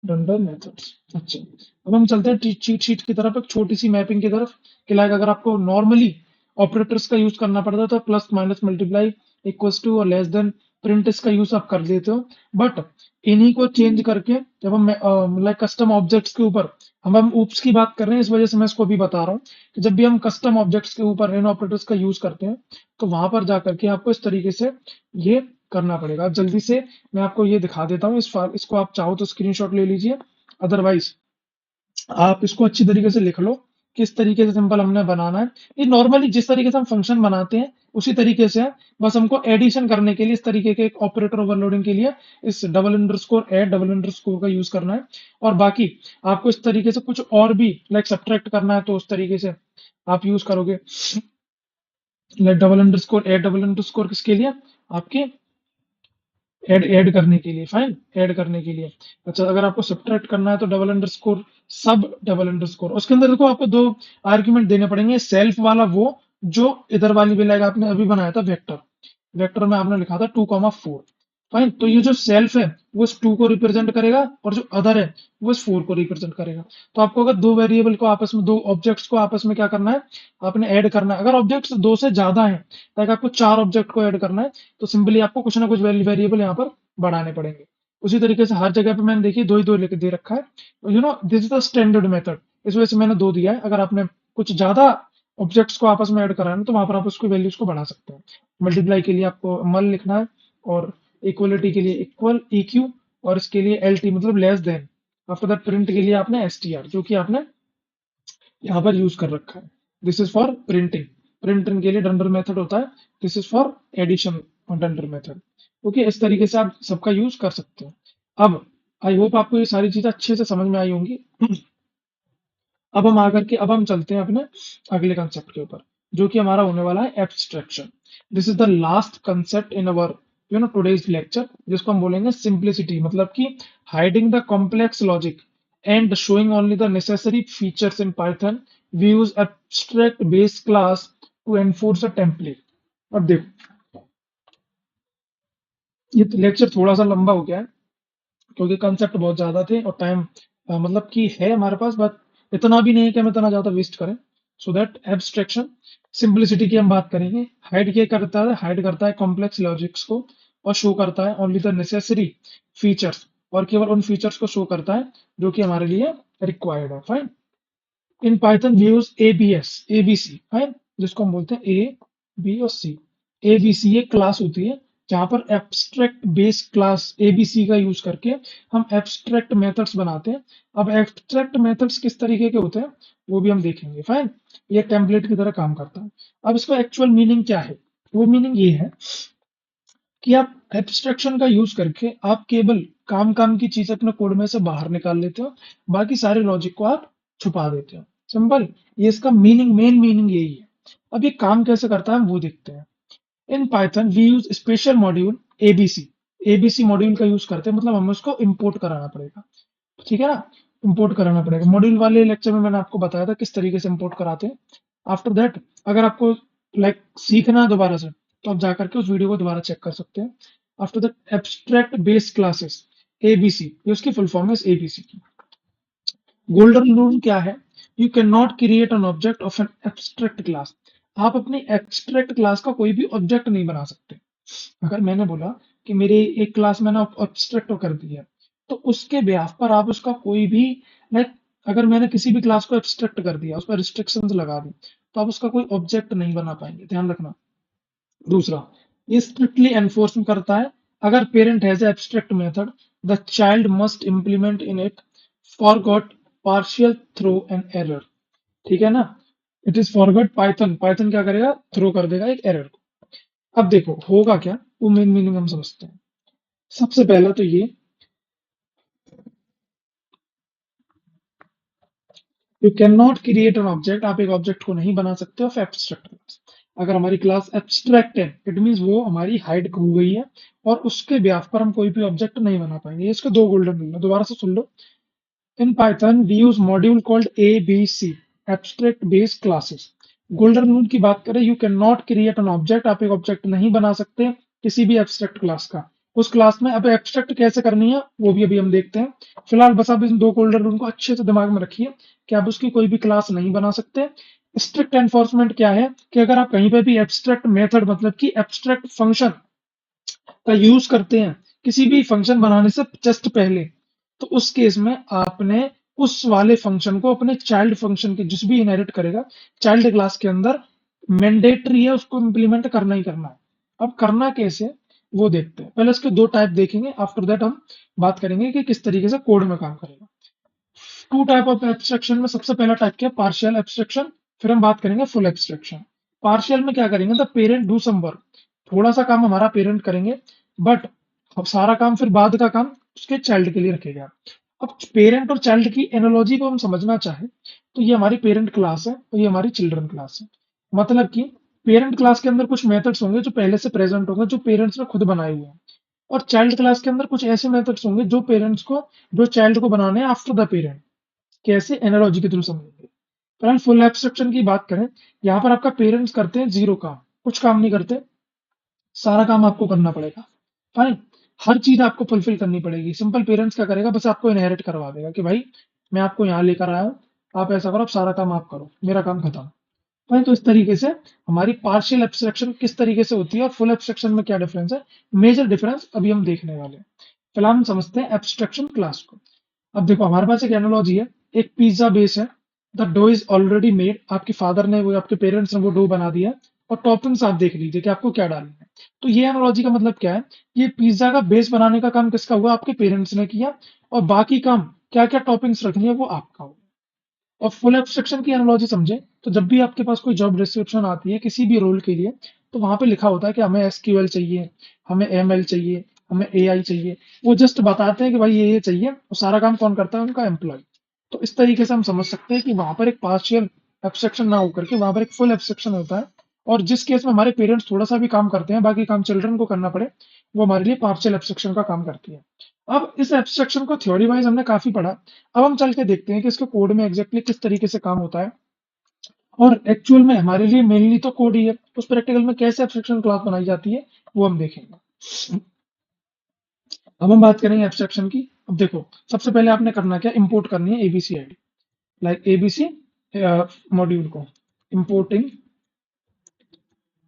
डंडर मेथड्स। अच्छा, अब हम चलते हैं चीट शीट की तरफ, एक छोटी सी मैपिंग की तरफ, कि लाइक अगर आपको नॉर्मली ऑपरेटर्स का यूज करना पड़ता है तो plus minus multiply equals to और लेस देन प्रिंट, इसका यूज आप कर देते हो। बट इन्हीं को चेंज करके जब हम लाइक कस्टम ऑब्जेक्ट्स के ऊपर, हम ऊप्स की बात कर रहे हैं, इस वजह से मैं इसको भी बता रहा हूँ कि जब भी हम कस्टम ऑब्जेक्ट्स के ऊपर इन ऑपरेटर्स का यूज करते हैं तो वहां पर जाकर के आपको इस तरीके से ये करना पड़ेगा। अब जल्दी से मैं आपको ये दिखा देता हूँ, इसको आप चाहो तो स्क्रीनशॉट ले लीजिए, अदरवाइज आप इसको अच्छी तरीके से लिख लो, किस तरीके से सिंपल हमने बनाना है। ये नॉर्मली जिस तरीके से हम फंक्शन बनाते हैं उसी तरीके से है, बस हमको एडिशन करने के लिए इस तरीके के एक ऑपरेटर ओवरलोडिंग के लिए इस double underscore add double underscore का यूज करना है। और बाकी आपको इस तरीके से कुछ और भी लाइक सब्ट्रैक्ट करना है तो उस तरीके से आप यूज करोगे, like double underscore add double underscore किसके लिए, आपके ऐड ऐड करने के लिए। फाइन, ऐड करने के लिए। अच्छा, अगर आपको सब्ट्रैक्ट करना है तो डबल अंडरस्कोर सब डबल अंडरस्कोर, उसके अंदर देखो आपको दो आर्ग्यूमेंट देने पड़ेंगे। सेल्फ वाला वो जो इधर वाली भी लाइक आपने अभी बनाया था वेक्टर, वेक्टर में आपने लिखा था 2,4। फाइन, तो ये जो सेल्फ है वो इस 2 को रिप्रेजेंट करेगा और जो अदर है वो इस 4 को रिप्रेजेंट करेगा। तो आपको अगर दो वेरिएबल को आपस में, दो ऑब्जेक्ट्स को आपस में क्या करना है, आपने ऐड करना है। अगर ऑब्जेक्ट्स दो से ज्यादा है, लाइक आपको 4 ऑब्जेक्ट को ऐड करना है, तो सिंपली आपको कुछ ना कुछ वेरिएबल यहाँ पर बढ़ाने पड़ेंगे। उसी तरीके से हर जगह पे मैंने देखिए दो ही दो लिख दे रखा है, you know this is the standard method, इस वजह से मैंने दो दिया है। अगर आपने कुछ ज्यादा ऑब्जेक्ट्स को आपस में ऐड कराना तो वहां पर आप उसकी वैल्यूज को बढ़ा सकते हैं। मल्टीप्लाई के लिए आपको मल लिखना है, और इक्वलिटी के लिए इक्वल EQ, और इसके लिए LT मतलब less than. After that print के लिए आपने STR, जो कि आपने यहाँ पर यूज कर रखा है। This is for printing, printing के लिए डंडर मेथड होता है। This is for addition dunder method. Okay, इस तरीके से आप सबका यूज कर सकते हो। अब आई होप आपको ये सारी चीजें अच्छे से समझ में आई होंगी। अब हम चलते हैं अपने अगले कंसेप्ट के ऊपर, जो कि हमारा होने वाला है abstraction. This is the last concept in our today's lecture, जिसको हम बोलेंगे सिंप्लिसिटी, मतलब कि hiding the complex logic and showing only the necessary features in Python. We use abstract base class to enforce a template. अब देखो, ये lecture थोड़ा सा लंबा हो गया है क्योंकि कंसेप्ट बहुत ज्यादा थे और टाइम मतलब कि है हमारे पास, बट इतना भी नहीं है कि हम इतना ज्यादा वेस्ट करें। सो दैट एब्स्ट्रैक्शन सिंपलिसिटी की हम बात करेंगे। हाइड क्या करता है, हाइड करता है कॉम्प्लेक्स लॉजिक्स को और शो करता है ओनली द नेसेसरी फीचर्स, और केवल उन फीचर्स को शो करता है जो कि हमारे लिए रिक्वायर्ड है। Fine. In Python we use ABS, ABC, fine, जिसको हम बोलते हैं ए, बी और सी। एबीसी एक क्लास होती है जहां पर एब्स्ट्रैक्ट बेस क्लास एबीसी का यूज करके हम एब्स्ट्रैक्ट मेथड्स बनाते हैं। अब एब्स्ट्रैक्ट मेथड्स किस तरीके के होते हैं वो भी हम देखेंगे। फाइन। ये टेम्पलेट की तरह काम करता है। अब इसका एक्चुअल मीनिंग क्या है? वो मीनिंग ये है कि आप एब्स्ट्रैक्शन का यूज करके आप केवल काम काम की चीज अपने कोड में से बाहर निकाल लेते हो, बाकी सारे लॉजिक को आप छुपा देते हो। सिंपल, ये इसका मीनिंग, मेन मीनिंग यही है। अब ये काम कैसे करता है हम वो देखते हैं। In Python we use special module ABC. ABC module का यूज करते हैं, मतलब हमें उसको इंपोर्ट कराना पड़ेगा। ठीक है ना? इंपोर्ट कराना पड़ेगा। मॉड्यूल वाले लेक्चर में मैंने आपको बताया था किस तरीके से इंपोर्ट कराते हैं। आफ्टर दैट, अगर आपको सीखना है दोबारा से, तो आप जाकर के उस वीडियो को दोबारा चेक कर सकते हैं। After that, abstract base classes, ABC, ये उसकी फुल फॉर्म है एबीसी की। गोल्डन रूल क्या है? You can not create an object of an abstract class. आप अपनी एब्स्ट्रैक्ट क्लास का कोई भी ऑब्जेक्ट नहीं बना सकते। अगर मैंने बोला कि मेरे एक क्लास मैंने ऑब्स्ट्रैक्ट कर दिया, तो उसके ब्याह पर आप उसका कोई भी, लाइक, अगर मैंने किसी भी क्लास को एब्स्ट्रैक्ट कर दिया, उस पर रिस्ट्रिक्शंस लगा दी, तो आप उसका कोई ऑब्जेक्ट नहीं बना पाएंगे, ध्यान रखना। दूसरा, ये स्ट्रिक्टली एनफोर्स करता है, अगर parent has abstract method, the child must implement in it forgot partial throw and error. ठीक है ना? It is forgot, Python, Python क्या करेगा, थ्रो कर देगा एक एरर को। अब देखो होगा क्या, वो मेन मीनिंग हम समझते हैं। सबसे पहला तो ये, you can not create an object, आप एक ऑब्जेक्ट को नहीं बना सकते ऑफ एब्स्ट्रैक्ट क्लास। अगर हमारी क्लास एब्स्ट्रैक्ट है, इट मीन्स वो हमारी हाइड हो गई है, और उसके ब्याह पर हम कोई भी ऑब्जेक्ट नहीं बना पाएंगे। ये इसके दो गोल्डन रूल है, दोबारा से सुन लो। In Python, we use module called ABC, abstract base classes. Golden rule की बात करें, you can not create an object, आप एक ऑब्जेक्ट नहीं बना सकते किसी भी एब्स्ट्रैक्ट क्लास का। उस क्लास में अब एब्स्ट्रैक्ट कैसे करनी है वो भी अभी हम देखते हैं। फिलहाल बस आप इन दो गोल्डन रूल को अच्छे से दिमाग में रखिए कि आप उसकी कोई भी क्लास नहीं बना सकते। स्ट्रिक्ट एनफोर्समेंट क्या है कि अगर आप कहीं पे भी एब्स्ट्रैक्ट मेथड, मतलब कि एब्स्ट्रैक्ट फंक्शन का यूज करते हैं किसी भी फंक्शन बनाने से जस्ट पहले, तो उस केस में आपने उस वाले फंक्शन को अपने चाइल्ड फंक्शन के, जिस भी इनहेरिट करेगा चाइल्ड क्लास के अंदर, मैंडेटरी है उसको इम्प्लीमेंट करना ही करना है। अब करना कैसे वो देखते हैं। पहले इसके दो टाइप देखेंगे, आफ्टर दैट हम बात करेंगे कि किस तरीके से कोड में काम करेगा। टू टाइप ऑफ एब्स्ट्रक्शन में सबसे पहला टाइप क्या है, पार्शियल एब्स्ट्रक्शन। फिर हम बात करेंगे फुल एब्स्ट्रक्शन। पार्शियल में क्या करेंगे, the parent do some work, थोड़ा सा काम हमारा पेरेंट करेंगे, बट अब सारा काम फिर बाद का काम उसके चाइल्ड के लिए रखेगा। अब पेरेंट और चाइल्ड की एनालॉजी को हम समझना चाहें, तो ये हमारी पेरेंट क्लास है और ये हमारी चिल्ड्रन क्लास है। मतलब कि पेरेंट क्लास के अंदर कुछ मेथड्स होंगे जो पहले से प्रेजेंट होंगे, जो पेरेंट्स ने खुद बनाए हुए हैं, और चाइल्ड क्लास के अंदर कुछ ऐसे मेथड्स होंगे जो पेरेंट्स को, जो चाइल्ड को बनाने हैं आफ्टर द पेरेंट। कैसे, एनालॉजी के थ्रू समझेंगे। फ्रेंड, फुल एब्स्ट्रक्शन की बात करें, यहाँ पर आपका पेरेंट्स करते हैं जीरो काम, कुछ काम नहीं करते, सारा काम आपको करना पड़ेगा। फाइन। हर चीज आपको फुलफिल करनी पड़ेगी। सिंपल, पेरेंट्स क्या करेगा, बस आपको इनहेरिट करवा देगा कि भाई मैं आपको यहाँ लेकर आया हूँ, आप ऐसा करो, आप सारा काम आप करो, मेरा काम खत्म। फाइन। तो इस तरीके से हमारी पार्शियल एब्स्ट्रक्शन किस तरीके से होती है और फुल एब्स्ट्रक्शन में क्या डिफरेंस है, मेजर डिफरेंस अभी हम देखने वाले हैं। फिलहाल हम समझते हैं एब्स्ट्रक्शन क्लास को। अब देखो हमारे पास एक एनालॉजी है, एक पिज्जा बेस है, the dough is already made, आपके फादर ने, वो आपके पेरेंट्स ने वो डो बना दिया, और टॉपिंग्स आप देख लीजिए कि आपको क्या डालना है। तो ये एनालॉजी का मतलब क्या है, ये पिज्जा का बेस बनाने का काम किसका हुआ, आपके पेरेंट्स ने किया, और बाकी काम क्या क्या टॉपिंग्स रखनी है वो आपका होगा। और फुल एब्स्ट्रक्शन की एनालॉजी समझे, तो जब भी आपके पास कोई जॉब डिस्क्रिप्शन आती है किसी भी रोल के लिए, तो वहां पे लिखा होता है कि हमें एसक्यूएल चाहिए, हमें एमएल चाहिए, हमें एआई चाहिए। वो जस्ट बताते हैं कि भाई ये चाहिए, और सारा काम कौन करता है, उनका एम्प्लॉय। तो इस तरीके से हम समझ सकते हैं कि वहां पर एक पार्शियल एब्स्ट्रक्शन ना होकर के वहां पर एक फुल एब्स्ट्रक्शन होता है। और जिस केस में हमारे पेरेंट्स थोड़ा सा भी काम करते हैं, बाकी काम चिल्ड्रन को करना पड़े, वो हमारे लिए पार्शियल एब्स्ट्रक्शन का काम करती है। अब इस एब्स्ट्रक्शन को थ्योरी वाइज हमने काफी पढ़ा। अब हम चल के देखते हैं कि इसके कोड में एग्जैक्टली किस तरीके से काम होता है। और एक्चुअल में हमारे लिए मेनली तो कोड ही है। उस प्रैक्टिकल में कैसे एब्स्ट्रैक्शन क्लास बनाई जाती है वो हम देखेंगे। अब हम बात करेंगे एब्स्ट्रैक्शन की। अब देखो, सबसे पहले आपने करना क्या, इंपोर्ट करनी है ABC ID, like ABC module को importing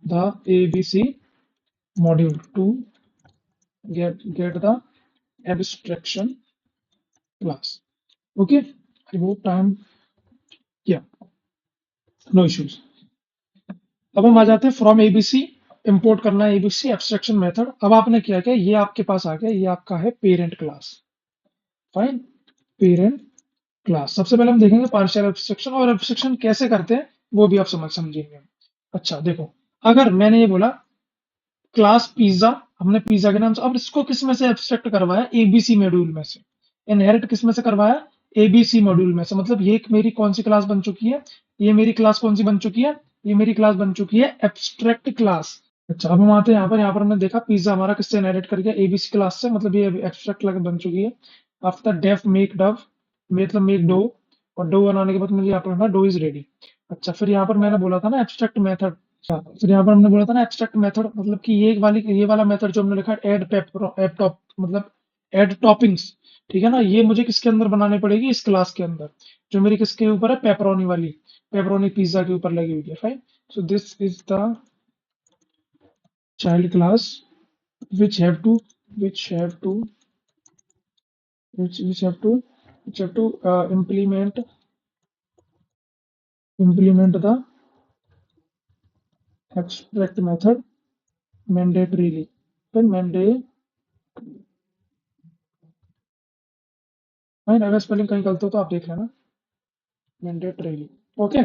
the ABC module to get the abstraction class. Okay, I hope time, yeah, no issues. अब हम आ जाते हैं फ्रॉम एबीसी, इंपोर्ट करना है एबीसी एब्स्ट्रैक्शन मेथड। अब आपने क्या किया, ये आपके पास आ गया, ये आपका है parent class. Fine, parent class. सबसे पहले हम देखेंगे पार्शियल एब्स्ट्रैक्शन, और एब्स्ट्रैक्शन कैसे करते हैं वो भी आप समझेंगे। अच्छा देखो, अगर मैंने ये बोला क्लास पिज्जा, हमने पिज्जा के नाम से, अब इसको किस में से एब्स्ट्रैक्ट करवाया, एबीसी मॉड्यूल में से। इनहेरिट किस में से करवाया, एबीसी मॉड्यूल में से। मतलब ये एक मेरी कौन सी क्लास बन चुकी है, ये मेरी क्लास कौन सी बन चुकी है, ये मेरी क्लास बन चुकी है एब्स्ट्रैक्ट क्लास। अच्छा अब हम आते हैं यहाँ पर हमने देखा पिज्जा हमारा किससे इनहेरिट कर गया, एबीसी क्लास से, मतलब ये एब्स्ट्रैक्ट क्लास बन चुकी है। आफ्टर डेफ मेक डव, मतलब मेक डो, और डो बनाने के बाद मुझे यहाँ पर डो इज रेडी। अच्छा फिर यहाँ पर मैंने बोला था ना एब्स्ट्रैक्ट मेथड, फिर यहाँ पर हमने बोला था ना एब्स्ट्रैक्ट मेथड, मतलब कि ये वाला मेथड जो हमने लिखा ऐड पेपर ऐड टॉप, मतलब ऐड टॉपिंग्स, ठीक है ना, ये मुझे किसके अंदर बनानी पड़ेगी, इस क्लास के अंदर, जो मेरी किसके ऊपर है, पेपरोनी वाली, पेपरोनी पिज्जा के ऊपर लगी हुई है। Fine, so this is the child class which have to which have to which have to implement the abstract method mandatorily, then mandate। Fine, अगर स्पेलिंग कहीं गलत हो तो आप देख लेना, मैंडेटरीली। ओके।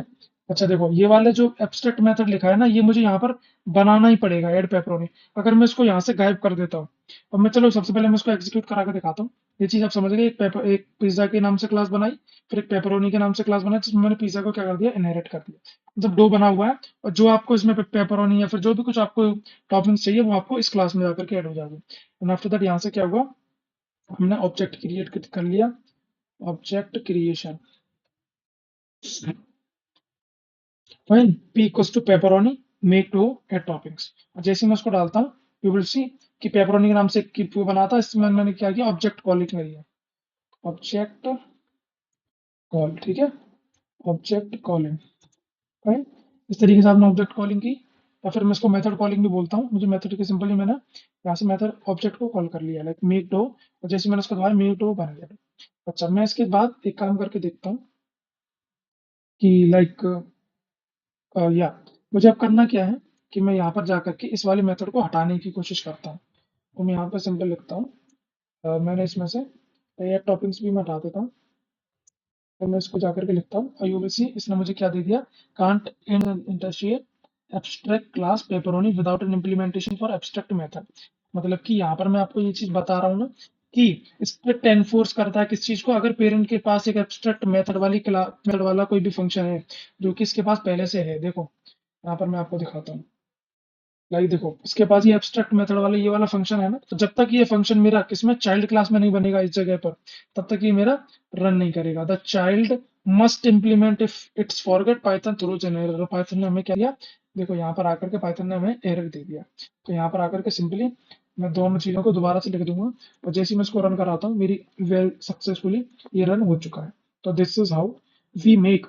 अच्छा देखो, ये वाले जो एब्स्ट्रैक्ट मेथड लिखा है ना, ये मुझे यहाँ पर बनाना ही पड़ेगा, ऐड पेपरोनी। अगर मैं इसको यहाँ से गायब कर देता हूँ, अब मैं, चलो सबसे पहले मैं इसको एग्जीक्यूट करा के दिखाता हूँ। ये चीज आप समझ गए, एक पिज्जा के नाम से क्लास बनाई, फिर एक पेपरोनी के नाम से क्लास बनाई, जिसमें मैंने पिज्जा को क्या कर दिया, इनहेरिट कर दिया। मतलब डो बना हुआ है, और जो आपको इसमें पेपरोनी या फिर जो भी कुछ आपको टॉपिंग्स चाहिए वो आपको इस क्लास में जाकर के ऐड हो जाएगी। एंड आफ्टर दैट यहाँ से क्या हुआ, हमने ऑब्जेक्ट क्रिएट कर लिया, object creation. Fine, p equals to pepperoni make to add toppings. जैसे मैं उसको डालता हूँ, यू विल सी कि पेपरोनी के नाम से वो बना था, इसमें मैंने क्या किया, ऑब्जेक्ट कॉलिंग करी है, ऑब्जेक्ट कॉल, ठीक है, ऑब्जेक्ट कॉलिंग। फाइन, इस तरीके से आपने ऑब्जेक्ट कॉलिंग की, या फिर मैं इसको मेथड कॉलिंग भी बोलता हूँ, मुझे मेथड के सिंपली मैंने यहाँ से मेथड ऑब्जेक्ट को कॉल कर लिया, लाइक मेक डो, और जैसे मैंने उसको दबाया मेक डो बन गया। अच्छा मैं इसके बाद एक काम करके देखता हूँ कि लाइक या मुझे अब करना क्या है, कि मैं यहाँ पर जाकर के इस वाले मेथड को हटाने की कोशिश करता हूँ। तो मैं यहाँ पर सिंपल लिखता हूँ, मैंने इसमें से ये टॉपिक्स भी मैं हटा देता हूँ, तो मैं इसको जाकर के लिखता हूँ, यूबीसी, इसने मुझे क्या दे दिया, कांट इंटरशिएट abstract class pepperoni without an implementation for abstract method. मतलब कि यहाँ पर मैं आपको ये चीज बता रहा हूँ ना, कि स्ट्रिक्ट एनफोर्स करता है किस चीज को, अगर पेरेंट के पास एक एब्स्ट्रैक्ट मेथड वाली क्लास, मेथड वाला कोई भी फंक्शन है जो कि इसके पास पहले से है। देखो यहाँ पर मैं आपको दिखाता हूँ, लाइक देखो इसके पास ये एब्स्ट्रैक्ट मेथड वाला ये वाला फंक्शन है ना, तो जब तक ये फंक्शन मेरा किसमें, चाइल्ड क्लास में नहीं बनेगा इस जगह पर, तब तक ये मेरा रन नहीं करेगा। The child must implement if it's forget Python throws an error. Python ने हमें क्या दिया, देखो यहाँ पर आकर के पाइथन ने हमें एरर दे दिया। तो यहाँ पर आकर के सिंपली मैं दोनों चीजों को दोबारा से लिख दूंगा, और जैसे ही मैं इसको रन कराता हूँ, मेरी वेल सक्सेसफुली ये रन हो चुका है। तो this is how we make,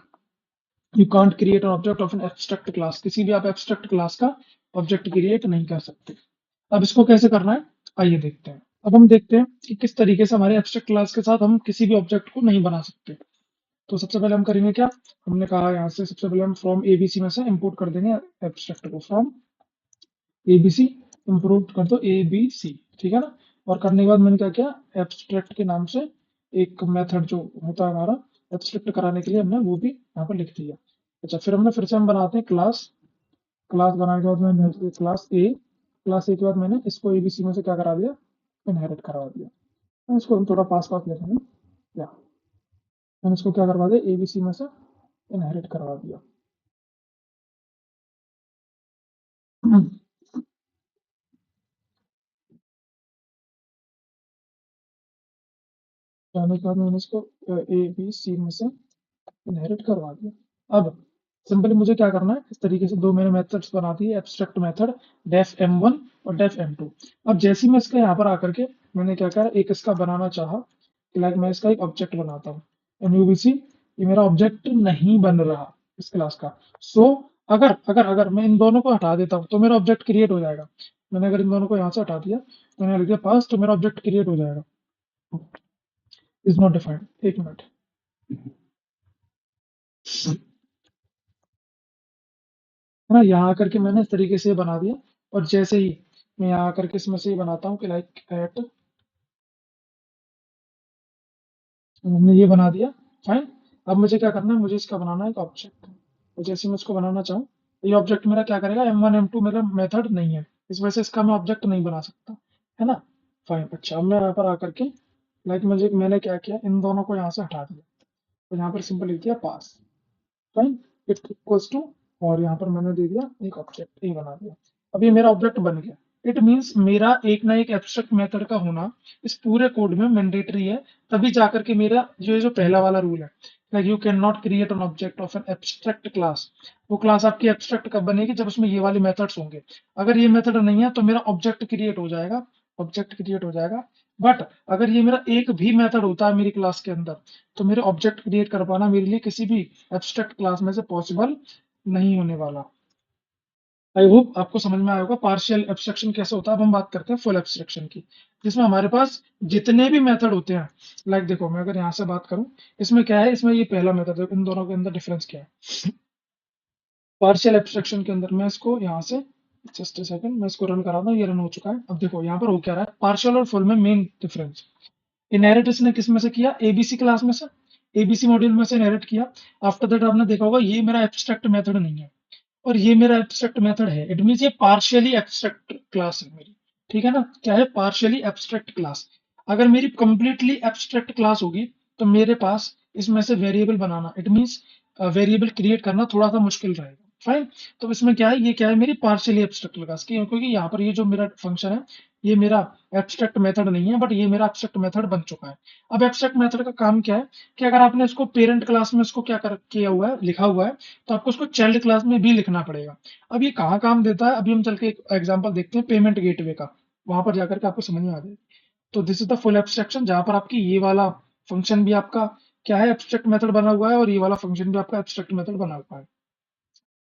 you can't create an object of an abstract class, किसी भी आप एब्स्ट्रैक्ट क्लास का ऑब्जेक्ट क्रिएट नहीं कर सकते। अब इसको कैसे करना है, आइए देखते हैं। अब हम देखते हैं कि किस तरीके से हमारे एब्स्ट्रैक्ट क्लास के साथ हम किसी भी ऑब्जेक्ट को नहीं बना सकते। तो सबसे पहले हम करेंगे क्या, हमने कहा यहाँ से सबसे पहले हम फ्रॉम एबीसी में से इंपोर्ट कर देंगे एब्स्ट्रैक्ट को, फ्रॉम एबीसी इंपोर्ट कर दो एबीसी, ठीक है ना। और करने के बाद मैंने क्या किया, एब्स्ट्रैक्ट के नाम से एक मेथड जो होता है हमारा एब्स्ट्रैक्ट कराने के लिए, हमने वो भी यहाँ पर लिख दिया। अच्छा फिर हमने फिर से हम बनाते हैं क्लास, क्लास बनाने के बाद मैंने क्लास ए के बाद मैंने इसको एबीसी में से क्या करा दिया, इनहेरिट करवा दिया। तो इसको हम थोड़ा पास पास लेते हैं, या मैंने इसको क्या करवा दिया, एबीसी में से इनहेरिट करवा दिया। जाने के बाद मैंने इसको ए बी सी में से इनहेरिट करवा दिया। अब सिंपली मुझे क्या करना है, इस तरीके से दो मैंने मेथड्स बना दिए, एब्स्ट्रैक्ट मेथड डेफ m1 और डेफ m2। अब जैसे ही मैं इसका यहाँ पर आकर के मैंने क्या करा, एक इसका बनाना चाहा, लाइक मैं इसका एक ऑब्जेक्ट बनाता हूँ, एंड यू विल सी ये मेरा ऑब्जेक्ट नहीं बन रहा इस क्लास का। सो अगर अगर अगर मैं इन दोनों को हटा देता हूँ तो मेरा ऑब्जेक्ट क्रिएट हो जाएगा। मैंने अगर इन दोनों को यहाँ से हटा दिया, मैंने लिख दिया पास, तो मेरा ऑब्जेक्ट क्रिएट हो जाएगा। इज नॉट डिफाइंड, एक मिनट। है ना, यहाँ आकर के मैंने इस तरीके से बना दिया, और जैसे ही मैं यहाँ आकर के इसमें से ये बनाता हूँ कि लाइक एट, हमने ये बना दिया। फाइन। अब मुझे क्या करना है, मुझे इसका बनाना है एक ऑब्जेक्ट। तो जैसे मैं इसको बनाना चाहूँ, ये ऑब्जेक्ट मेरा क्या करेगा, m1 m2 मेरा मेथड नहीं है, इस वजह से इसका मैं ऑब्जेक्ट नहीं बना सकता, है ना। फाइन। अच्छा, अब मैं यहाँ पर आकर के लाइक मैंने क्या किया, इन दोनों को यहाँ से हटा दिया, तो यहाँ पर सिंपल लिख दिया पास। फाइन। इट इक्वल्स टू, और यहाँ पर मैंने दे दिया एक ऑब्जेक्ट, ये बना दिया। अब ये मेरा ऑब्जेक्ट बन गया। इट मीन्स मेरा एक ना एक एब्स्ट्रैक्ट मेथड का होना इस पूरे कोड में मैंडेटरी है, तभी जाकर के मेरा जो पहला वाला रूल है, like you can not create an object of an abstract class. वो क्लास आपकी एब्स्ट्रैक्ट कब बनेगी, जब उसमें ये वाले मेथड्स होंगे। अगर ये मेथड नहीं है तो मेरा ऑब्जेक्ट क्रिएट हो जाएगा, ऑब्जेक्ट क्रिएट हो जाएगा। बट अगर ये मेरा एक भी मेथड होता है मेरी क्लास के अंदर, तो मेरे ऑब्जेक्ट क्रिएट कर पाना मेरे लिए किसी भी एब्स्ट्रैक्ट क्लास में से पॉसिबल नहीं होने वाला। आई होप आपको समझ में आया होगा पार्शियल एब्स्ट्रैक्शन कैसे होता है। अब हम बात करते हैं फुल एब्स्ट्रैक्शन की, जिसमें हमारे पास जितने भी मेथड होते हैं, लाइक देखो मैं अगर यहाँ से बात करूं, इसमें क्या है, इसमें ये पहला मेथड है, इन दोनों के अंदर डिफरेंस क्या है। पार्शियल एब्स्ट्रैक्शन के अंदर मैं इसको यहाँ से, जस्ट सेकंड मैं इसको रन करा हूं, ये रन हो चुका है। अब देखो यहाँ पर हो क्या रहा है, पार्शियल और फुल में मेन डिफरेंस, इनहेरिट इसने किस में से किया, एबीसी क्लास में से, एबीसी मॉड्यूल में से इनहेरिट किया। आफ्टर दैट आपने देखा होगा ये मेरा एब्स्ट्रैक्ट मेथड नहीं है, और ये मेरा एब्स्ट्रैक्ट मेथड है, इट मीन ये पार्शियली एब्स्ट्रैक्ट क्लास है मेरी। ठीक है ना, क्या है, पार्शियली एब्स्ट्रैक्ट क्लास। अगर मेरी कंप्लीटली एब्स्ट्रैक्ट क्लास होगी, तो मेरे पास इसमें से variable banana, it means variable create करना थोड़ा सा मुश्किल रहेगा। फाइन। तो इसमें क्या है, ये क्या है, मेरी पार्शियली एब्स्ट्रैक्ट क्लास की, क्योंकि यहाँ पर ये जो मेरा फंक्शन है, ये मेरा एब्स्ट्रैक्ट मेथड नहीं है, बट ये मेरा एब्स्ट्रैक्ट मेथड बन चुका है। अब एब्स्ट्रैक्ट मेथड का काम क्या है, कि अगर आपने इसको पेरेंट क्लास में इसको किया हुआ है, लिखा हुआ है, तो आपको उसको चाइल्ड क्लास में भी लिखना पड़ेगा। अब ये कहाँ काम देता है, अभी हम चल के एक एग्जांपल देखते हैं पेमेंट गेटवे का, वहां पर जाकर के आपको समझ में आ जाएगा। तो this is the full abstraction, जहां पर आपकी ये वाला फंक्शन भी आपका क्या है, एब्स्ट्रैक्ट मेथड बना हुआ है, और ये वाला फंक्शन भी आपका एब्स्ट्रैक्ट मेथड बना हुआ है।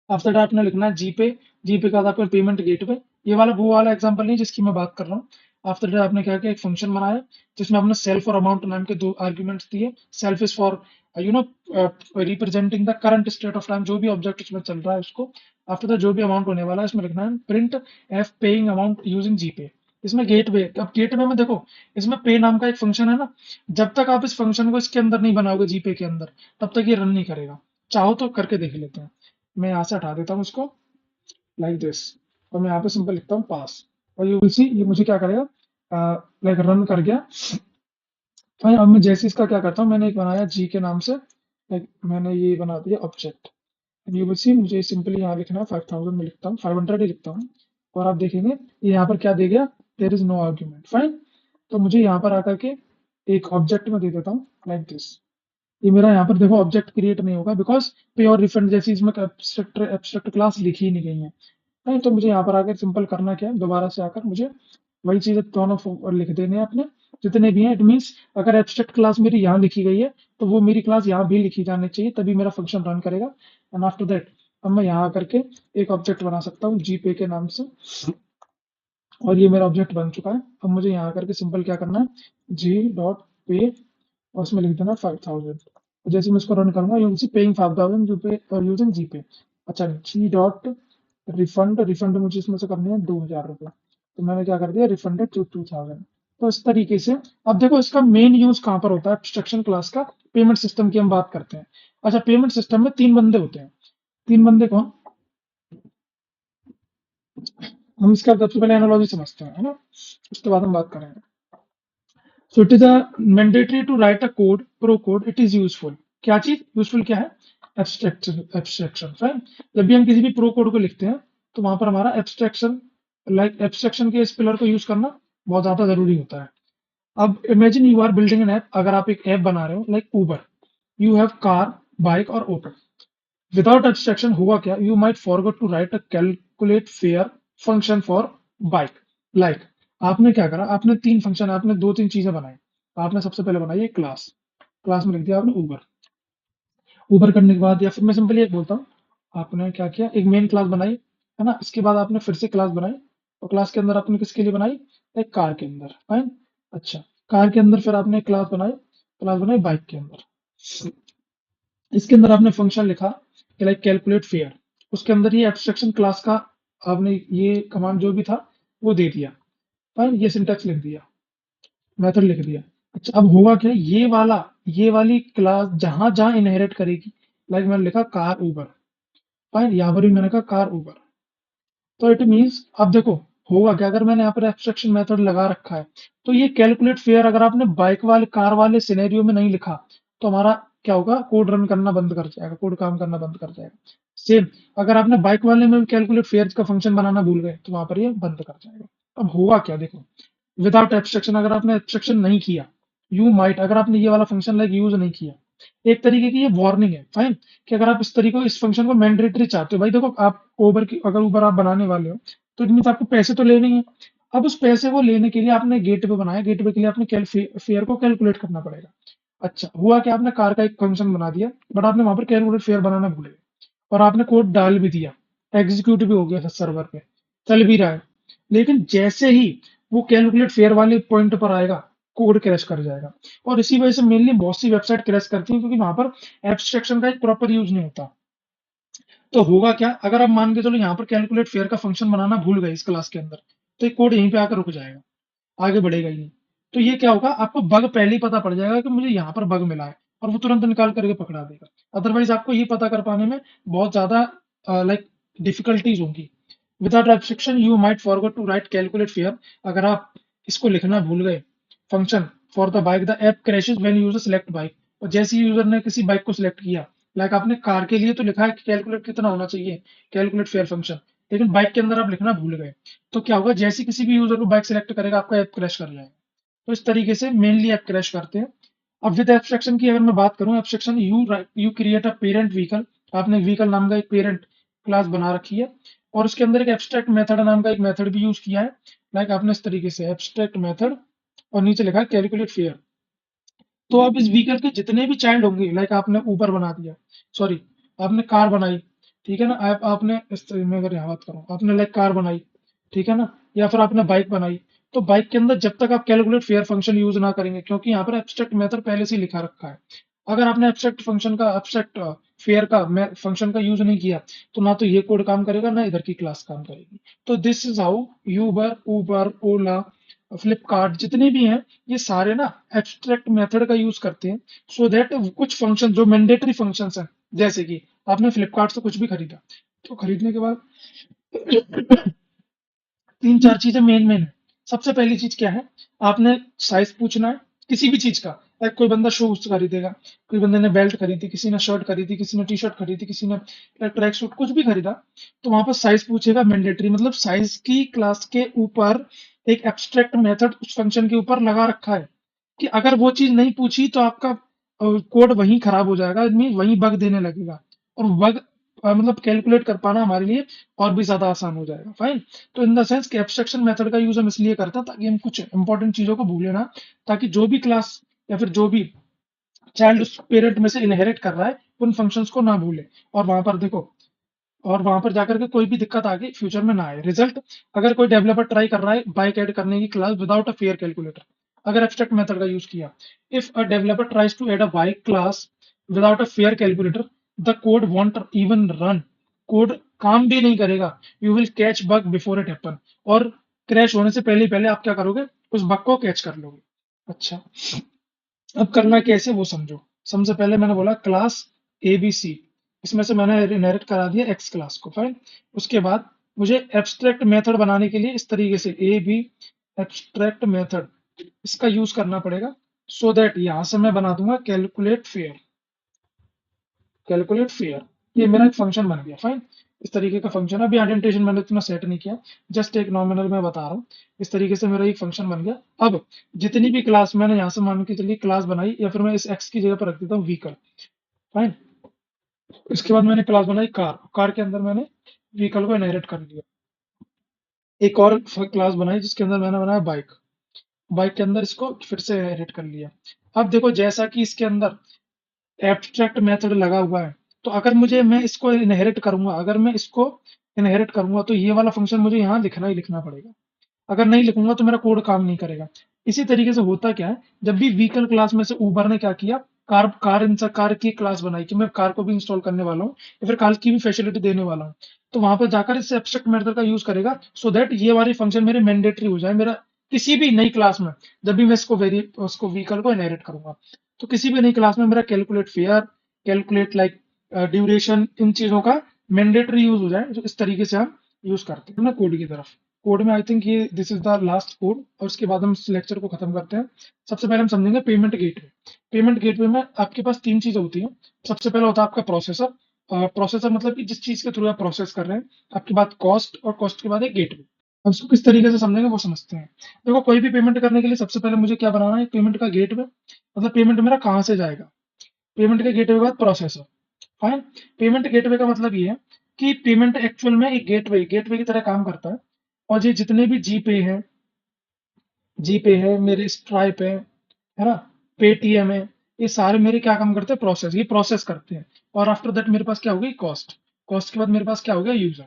आफ्टर दैट आपने लिखना है जीपे, जीपे का आपका पेमेंट गेटवे, ये वाला वो वाला एग्जांपल नहीं जिसकी मैं बात कर रहा हूँ। आफ्टर दैट आपने क्या किया, एक फंक्शन बनाया, जिसमें आपने सेल्फ और अमाउंट नाम के दो आर्ग्यूमेंट्स दिए। Self is for you know representing the current state of time, जो भी ऑब्जेक्ट उसमें चल रहा है उसको। आफ्टर दैट जो भी अमाउंट होने वाला है इसमें लिखना है print f paying amount using GPay. इसमें गेटवे, अब गेटवे में देखो, इसमें पे नाम का एक फंक्शन है ना, जब तक आप इस फंक्शन को इसके अंदर नहीं बनाओगे जीपे के अंदर, तब तक ये रन नहीं करेगा। चाहो तो करके देख लेते हैं। मैं यहाँ से हटा देता हूँ इसको, लाइक दिस, और मैं यहाँ पे सिंपल लिखता हूँ पास, और यू विल सी ये मुझे क्या करेगा, लाइक रन कर गया। फाइन। अब मैं जैसे इसका क्या करता हूँ, मैंने एक बनाया जी के नाम से, लाइक मैंने ये बना दिया ऑब्जेक्ट। यू विल सी मुझे सिंपली यहाँ लिखना है 5000 में लिखता हूँ, 500 ही लिखता हूँ, और आप देखेंगे ये यहाँ पर क्या दे गया, there is no argument. Fine. तो मुझे यहाँ पर आकर के एक ऑब्जेक्ट में दे देता हूँ, लाइक दिस। ये मेरा यहाँ पर देखो ऑब्जेक्ट क्रिएट नहीं होगा, बिकॉज पे और रिफंड जैसी इसमें एब्स्ट्रैक्ट एब्स्ट्रैक्ट क्लास लिखी ही नहीं गई है। नहीं, तो मुझे यहाँ पर आकर सिंपल करना क्या है, दोबारा से आकर मुझे वही चीज दोनों लिख देने हैं अपने, जितने भी हैं। इट मीन्स अगर एब्स्ट्रैक्ट क्लास मेरी यहाँ लिखी गई है, तो वो मेरी क्लास यहाँ भी लिखी जानी चाहिए, तभी मेरा फंक्शन रन करेगा। एंड आफ्टर दैट अब मैं यहाँ आकर के एक ऑब्जेक्ट बना सकता हूँ जी पे के नाम से, और ये मेरा ऑब्जेक्ट बन चुका है। अब मुझे यहाँ आकर के सिंपल क्या करना है, जी डॉट पे, और उसमें लिख देना 5000। जैसे मैं इसको रन करूंगा, यू सी पेइंग 5000 यूजिंग जीपे। अच्छा, जी डॉट रिफंड, रिफंड मुझे इसमें से करने हैं 2000 रुपये, तो मैंने क्या कर दिया, रिफंडेड टू 2000। तो इस तरीके से अब देखो इसका मेन यूज कहाँ पर होता है, एब्स्ट्रैक्शन क्लास का, पेमेंट सिस्टम की हम बात करते हैं। अच्छा, पेमेंट सिस्टम में तीन बंदे होते हैं। तीन बंदे कौन, हम इसका सबसे पहले एनालॉजी समझते हैं, है ना, उसके बाद हम बात करेंगे। So it is a mandatory to write a code, pro code, it is useful. क्या चीज यूजफुल क्या है, एब्स्ट्रैक्शन, एब्स्ट्रैक्शन। फाइन। जब भी हम किसी भी प्रो कोड को लिखते हैं, तो वहां पर हमारा एब्स्ट्रैक्शन, लाइक एब्स्ट्रैक्शन के इस पिलर को यूज करना बहुत ज्यादा जरूरी होता है। अब imagine you are building an app, अगर आप एक ऐप बना रहे हो like Uber, you have car, bike और ऑटो। विदाउट एब्स्ट्रैक्शन हुआ क्या, you might forget to write a calculate fare function for bike. Like आपने क्या करा, आपने तीन फंक्शन, आपने दो तीन चीजें बनाई। आपने सबसे पहले बनाई एक क्लास, क्लास में लिख दिया आपने ऊबर। ऊबर करने के बाद, या फिर मैं सिंपली एक बोलता हूँ, आपने क्या किया, एक मेन क्लास बनाई, है ना। इसके बाद आपने फिर से क्लास बनाई, और क्लास के अंदर आपने किसके लिए बनाई, एक कार के अंदर, फाइन। अच्छा, कार के अंदर फिर आपने क्लास बनाई, क्लास बनाई बाइक के अंदर। इसके अंदर आपने फंक्शन लिखा कि लाइक कैलकुलेट फेयर। उसके अंदर ये एब्स्ट्रैक्शन क्लास का आपने ये कमांड जो भी था वो दे दिया, फाइन। ये सिंटैक्स लिख दिया, मेथड लिख दिया। अच्छा, अब होगा क्या, ये वाली क्लास जहां जहां इनहेरिट करेगी, लाइक मैंने लिखा कार ऊबर, फाइन। यहाँ पर भी मैंने कहा कार ऊबर। तो इट मीन्स, अब देखो होगा क्या, अगर मैंने यहाँ पर एब्स्ट्रैक्शन मेथड लगा रखा है, तो ये कैलकुलेट फेयर अगर आपने बाइक वाले कार वाले सिनेरियो में नहीं लिखा, तो हमारा क्या होगा, कोड रन करना बंद कर जाएगा, कोड काम करना बंद कर जाएगा। सेम, अगर आपने बाइक वाले में कैलकुलेट फेयर का फंक्शन बनाना भूल गए, तो वहां पर ये बंद कर जाएगा। अब होगा क्या देखो, विदाउट एब्स्ट्रैक्शन अगर आपने एब्स्ट्रैक्शन नहीं किया, यू माइट, अगर आपने ये वाला फंक्शन लाइक यूज नहीं किया, एक तरीके की ये वार्निंग है, फाइन। कि अगर आप इस तरीके इस फंक्शन को मैंडेटरी चाहते हो, भाई देखो आप ओबर की, अगर ऊबर आप बनाने वाले हो, तो इट मीन्स आपको पैसे तो लेने ही है। अब उस पैसे को लेने के लिए आपने गेटवे बनाया, गेटवे के लिए आपने फेयर को कैलकुलेट करना पड़ेगा। अच्छा, हुआ कि आपने कार का एक फंक्शन बना दिया, बट आपने वहां पर कैलकुलेट फेयर बनाना भूल गए, और आपने कोड डाल भी दिया, एग्जीक्यूट भी हो गया सर्वर पे, चल भी रहा है। लेकिन जैसे ही वो कैलकुलेट फेयर वाले पॉइंट पर आएगा, कोड क्रैश कर जाएगा। और इसी वजह से मेनली बहुत सी वेबसाइट क्रैश करती है, क्योंकि वहां पर एब्स्ट्रैक्शन का एक प्रॉपर यूज नहीं होता। तो होगा क्या, अगर आप मान के चलो यहाँ पर कैलकुलेट फेयर का फंक्शन बनाना भूल गए इस क्लास के अंदर, तो ये कोड यहीं पे आकर रुक जाएगा, आगे बढ़ेगा ही नहीं। तो ये क्या होगा, आपको बग पहले ही पता पड़ जाएगा कि मुझे यहाँ पर बग मिला है, और वो तुरंत निकाल करके पकड़ा देगा। अदरवाइज आपको ये पता कर पाने में बहुत ज्यादा लाइक डिफिकल्टीज होंगी। Without abstraction you might forget to write calculate fare. अगर आप इसको लिखना भूल गए, function for the bike, the app crashes when user select bike. और जैसे ही यूजर ने किसी बाइक को सिलेक्ट किया, लाइक आपने कार के लिए तो लिखा है कि कैलकुलेट कितना होना चाहिए, कैलकुलेट फेयर फंक्शन, लेकिन बाइक के अंदर आप लिखना भूल गए, तो क्या होगा, जैसे किसी भी यूजर को बाइक सेलेक्ट करेगा, आपका ऐप क्रैश कर जाएगा। तो इस तरीके से मेनली ऐप क्रैश करते हैं। अब विद एब्स्ट्रैक्शन की अगर मैं बात करूं, abstraction you create a parent vehicle. आपने व्हीकल नाम का एक पेरेंट क्लास बना रखी है, और उसके अंदर एक एब्स्ट्रैक्ट मेथड नाम का एक मेथड भी यूज किया है। लाइक आपने इस तरीके से एब्स्ट्रैक्ट मेथड, और नीचे लिखा है कैलकुलेट फेयर। तो अब इस व्हीकल के जितने भी चाइल्ड होंगे, लाइक आपने ऊबर बना दिया, सॉरी, आपने कार बनाई, ठीक है ना। आपने इस तरीके में, अगर यहाँ बात करूँ, आपने लाइक कार बनाई, ठीक है ना, या फिर आपने बाइक बनाई, तो बाइक के अंदर जब तक आप कैलकुलेट फेयर फंक्शन यूज ना करेंगे, क्योंकि यहाँ पर एब्स्ट्रैक्ट मेथड पहले से ही लिखा रखा है, अगर आपने एब्स्ट्रैक्ट फंक्शन का, एब्स्ट्रैक्ट फेयर का फंक्शन का यूज नहीं किया, तो ना तो ये कोड काम करेगा, ना इधर की क्लास काम करेगी। तो दिस इज हाउ यूबर, उबर, ओला, फ्लिपकार्ट जितने भी हैं, ये सारे ना एब्स्ट्रैक्ट मेथड का यूज करते हैं, सो दैट कुछ फंक्शन जो मैंडेटरी फंक्शंस हैं, जैसे कि आपने फ्लिपकार्ट से कुछ भी खरीदा, तो खरीदने के बाद तीन चार चीजें मेन मेन है। सबसे पहली चीज क्या है, आपने साइज पूछना है किसी भी चीज का। लाइक कोई बंदा शूज खरीदेगा, कोई बंदे ने बेल्ट खरीदी, किसी ने शर्ट खरीदी, किसी ने टी शर्ट खरीदी, किसी ने ट्रैक सूट, कुछ भी खरीदा, तो वहां पर साइज पूछेगा मैंडेटरी, मतलब साइज की क्लास के ऊपर एक एब्स्ट्रैक्ट मेथड उस फंक्शन के ऊपर लगा रखा है, कि अगर वो चीज नहीं पूछी तो आपका कोड वहीं खराब हो जाएगा, आदमी वहीं बग देने लगेगा, और बग मतलब कैलकुलेट कर पाना हमारे लिए और भी ज्यादा आसान हो जाएगा, फाइन। तो इन द सेंस कि एब्स्ट्रैक्शन मेथड का यूज हम इसलिए करते हैं ताकि हम कुछ इंपॉर्टेंट चीजों को भूले ना, ताकि जो भी क्लास या फिर जो भी चाइल्ड उस पेरेंट में से इनहेरिट कर रहा है, उन फंक्शंस को ना भूले, और वहां पर देखो, और वहां पर जाकर के कोई भी दिक्कत आगे फ्यूचर में ना आए। रिजल्ट, अगर कोई डेवलपर ट्राई कर रहा है बाइक ऐड करने की class without a fare calculator, अगर एब्स्ट्रैक्ट मेथड का यूज किया, if a developer tries to add a bike class without a fare calculator, the code won't even run, code काम भी नहीं करेगा, you will catch bug before it happen, और crash होने से पहले ही पहले आप क्या करोगे, उस बग को कैच कर लोगे। अच्छा, अब करना कैसे वो समझो। सबसे पहले मैंने बोला क्लास ABC, इसमें से मैंने इनहेरिट करा दिया एक्स क्लास को, फाइन। उसके बाद मुझे एब्स्ट्रैक्ट मेथड बनाने के लिए इस तरीके से ए बी एब्स्ट्रैक्ट मेथड इसका यूज करना पड़ेगा, सो दैट यहां से मैं बना दूंगा कैलकुलेट फेयर, कैलकुलेट फेयर, ये मेरा एक फंक्शन बन गया, फाइन। इस तरीके का फंक्शन, अभी आइडेंटिफिकेशन मैंने इतना सेट नहीं किया, जस्ट एक नॉमिनल में बता रहा हूँ। इस तरीके से मेरा एक फंक्शन बन गया। अब जितनी भी क्लास मैंने यहाँ से मान के चलिए क्लास बनाई, या फिर मैं इस एक्स की जगह पर रख देता हूँ व्हीकल, फाइन। इसके बाद मैंने क्लास बनाई कार, कार के अंदर मैंने व्हीकल को इनहेरिट कर लिया। एक और क्लास बनाई जिसके अंदर मैंने बनाया बाइक, बाइक के अंदर इसको फिर से इनहेरिट कर लिया। अब देखो जैसा कि इसके अंदर एब्स्ट्रैक्ट मेथड लगा हुआ है, तो अगर मैं इसको इनहेरिट करूंगा, अगर मैं इसको इनहेरिट करूंगा तो ये वाला फंक्शन मुझे यहाँ लिखना ही लिखना पड़ेगा। अगर नहीं लिखूंगा तो मेरा कोड काम नहीं करेगा। इसी तरीके से होता क्या है, जब भी व्हीकल क्लास में से उबर ने क्या किया, कार कार इंस्टा कार की क्लास बनाई कि मैं कार को भी इंस्टॉल करने वाला हूँ या फिर कार की भी फैसिलिटी देने वाला हूँ, तो वहां पर जाकर इस एब्स्ट्रैक्ट मेथड का यूज करेगा सो दैट ये वाले फंक्शन मेरे मैंडेटरी हो जाए मेरा किसी भी नई क्लास में। जब भी मैं उसको व्हीकल को इनहेरिट करूंगा, तो किसी भी नई क्लास में मेरा calculate fare, calculate like duration, इन चीजों का मैंडेटरी यूज हो जाए। जो इस तरीके से हम यूज करते हैं ना कोड की तरफ। कोड में आई थिंक ये this is the last code, और उसके बाद हम इस लेक्चर को खत्म करते हैं। सबसे पहले हम समझेंगे पेमेंट गेटवे। पेमेंट गेटवे में आपके पास तीन चीजें होती हैं। सबसे पहला होता है आपका प्रोसेसर। प्रोसेसर मतलब कि जिस चीज के थ्रू आप प्रोसेस कर रहे हैं। आपके बाद कॉस्ट, और कॉस्ट के बाद एक गेटवे। अब इसको किस तरीके से समझेंगे वो समझते हैं। देखो कोई भी पेमेंट करने के लिए सबसे पहले मुझे क्या बनाना है, पेमेंट का गेटवे। मतलब पेमेंट मेरा कहाँ से जाएगा। पेमेंट के गेटवे के बाद प्रोसेसर। फाइन। पेमेंट गेटवे का मतलब ये है कि पेमेंट एक्चुअल में एक गेटवे गेटवे की तरह काम करता है। और ये जितने भी जीपे है, मेरे स्ट्राइप है ना, पेटीएम है, ये सारे मेरे क्या काम करते हैं, ये प्रोसेस करते हैं। और आफ्टर दैट मेरे पास क्या हो गई, कॉस्ट। कॉस्ट के बाद मेरे पास क्या हो गया, यूजर।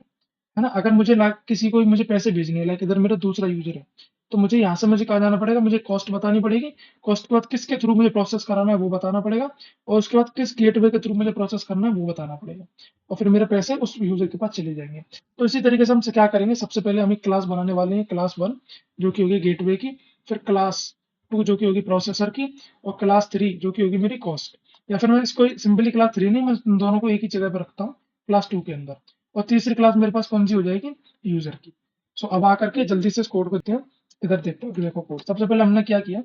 है ना, अगर मुझे किसी को मुझे पैसे भेजने हैं, लाइक इधर मेरा दूसरा यूजर है, तो मुझे यहाँ से मुझे कहाँ जाना पड़ेगा, मुझे कॉस्ट बतानी पड़ेगी। कॉस्ट के बाद किसके थ्रू मुझे प्रोसेस कराना है वो बताना पड़ेगा। और उसके बाद किस गेटवे के थ्रू मुझे प्रोसेस करना है वो बताना पड़ेगा। और फिर मेरे पैसे उस यूजर के पास चले जाएंगे। तो इसी तरीके से हम क्या करेंगे, सबसे पहले हम एक क्लास बनाने वाले हैं, क्लास 1 जो कि होगी गेटवे की। फिर क्लास 2 जो कि होगी प्रोसेसर की। और क्लास 3 जो कि होगी मेरी कॉस्ट। या फिर मैं इसको सिंपली क्लास 3 नहीं, मैं इन दोनों को एक ही जगह पर रखता हूँ, क्लास 2 के अंदर। और तीसरी क्लास मेरे पास कौन सी हो जाएगी, यूजर की। सो अब आकर के जल्दी से इस कोड को देखते हैं। इधर देखते हो, देखो कोड। सबसे पहले हमने क्या किया,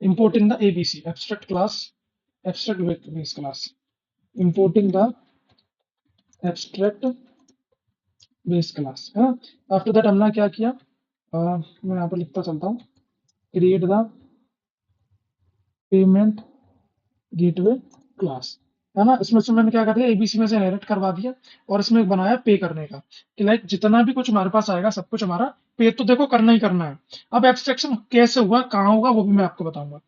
importing the abc abstract class, abstract base class, importing the abstract base class है ना। आफ्टर दैट हमने क्या किया, मैं यहाँ पर लिखता चलता हूँ, create the payment gateway class. है ना, इसमें से मैंने क्या कर दिया, एबीसी में से इनहेरिट करवा दिया। और इसमें बनाया पे करने का, कि लाइक जितना भी कुछ हमारे पास आएगा सब कुछ हमारा पे तो देखो करना ही करना है। अब एब्स्ट्रैक्शन कैसे हुआ, कहाँ होगा, वो भी मैं आपको बताऊंगा।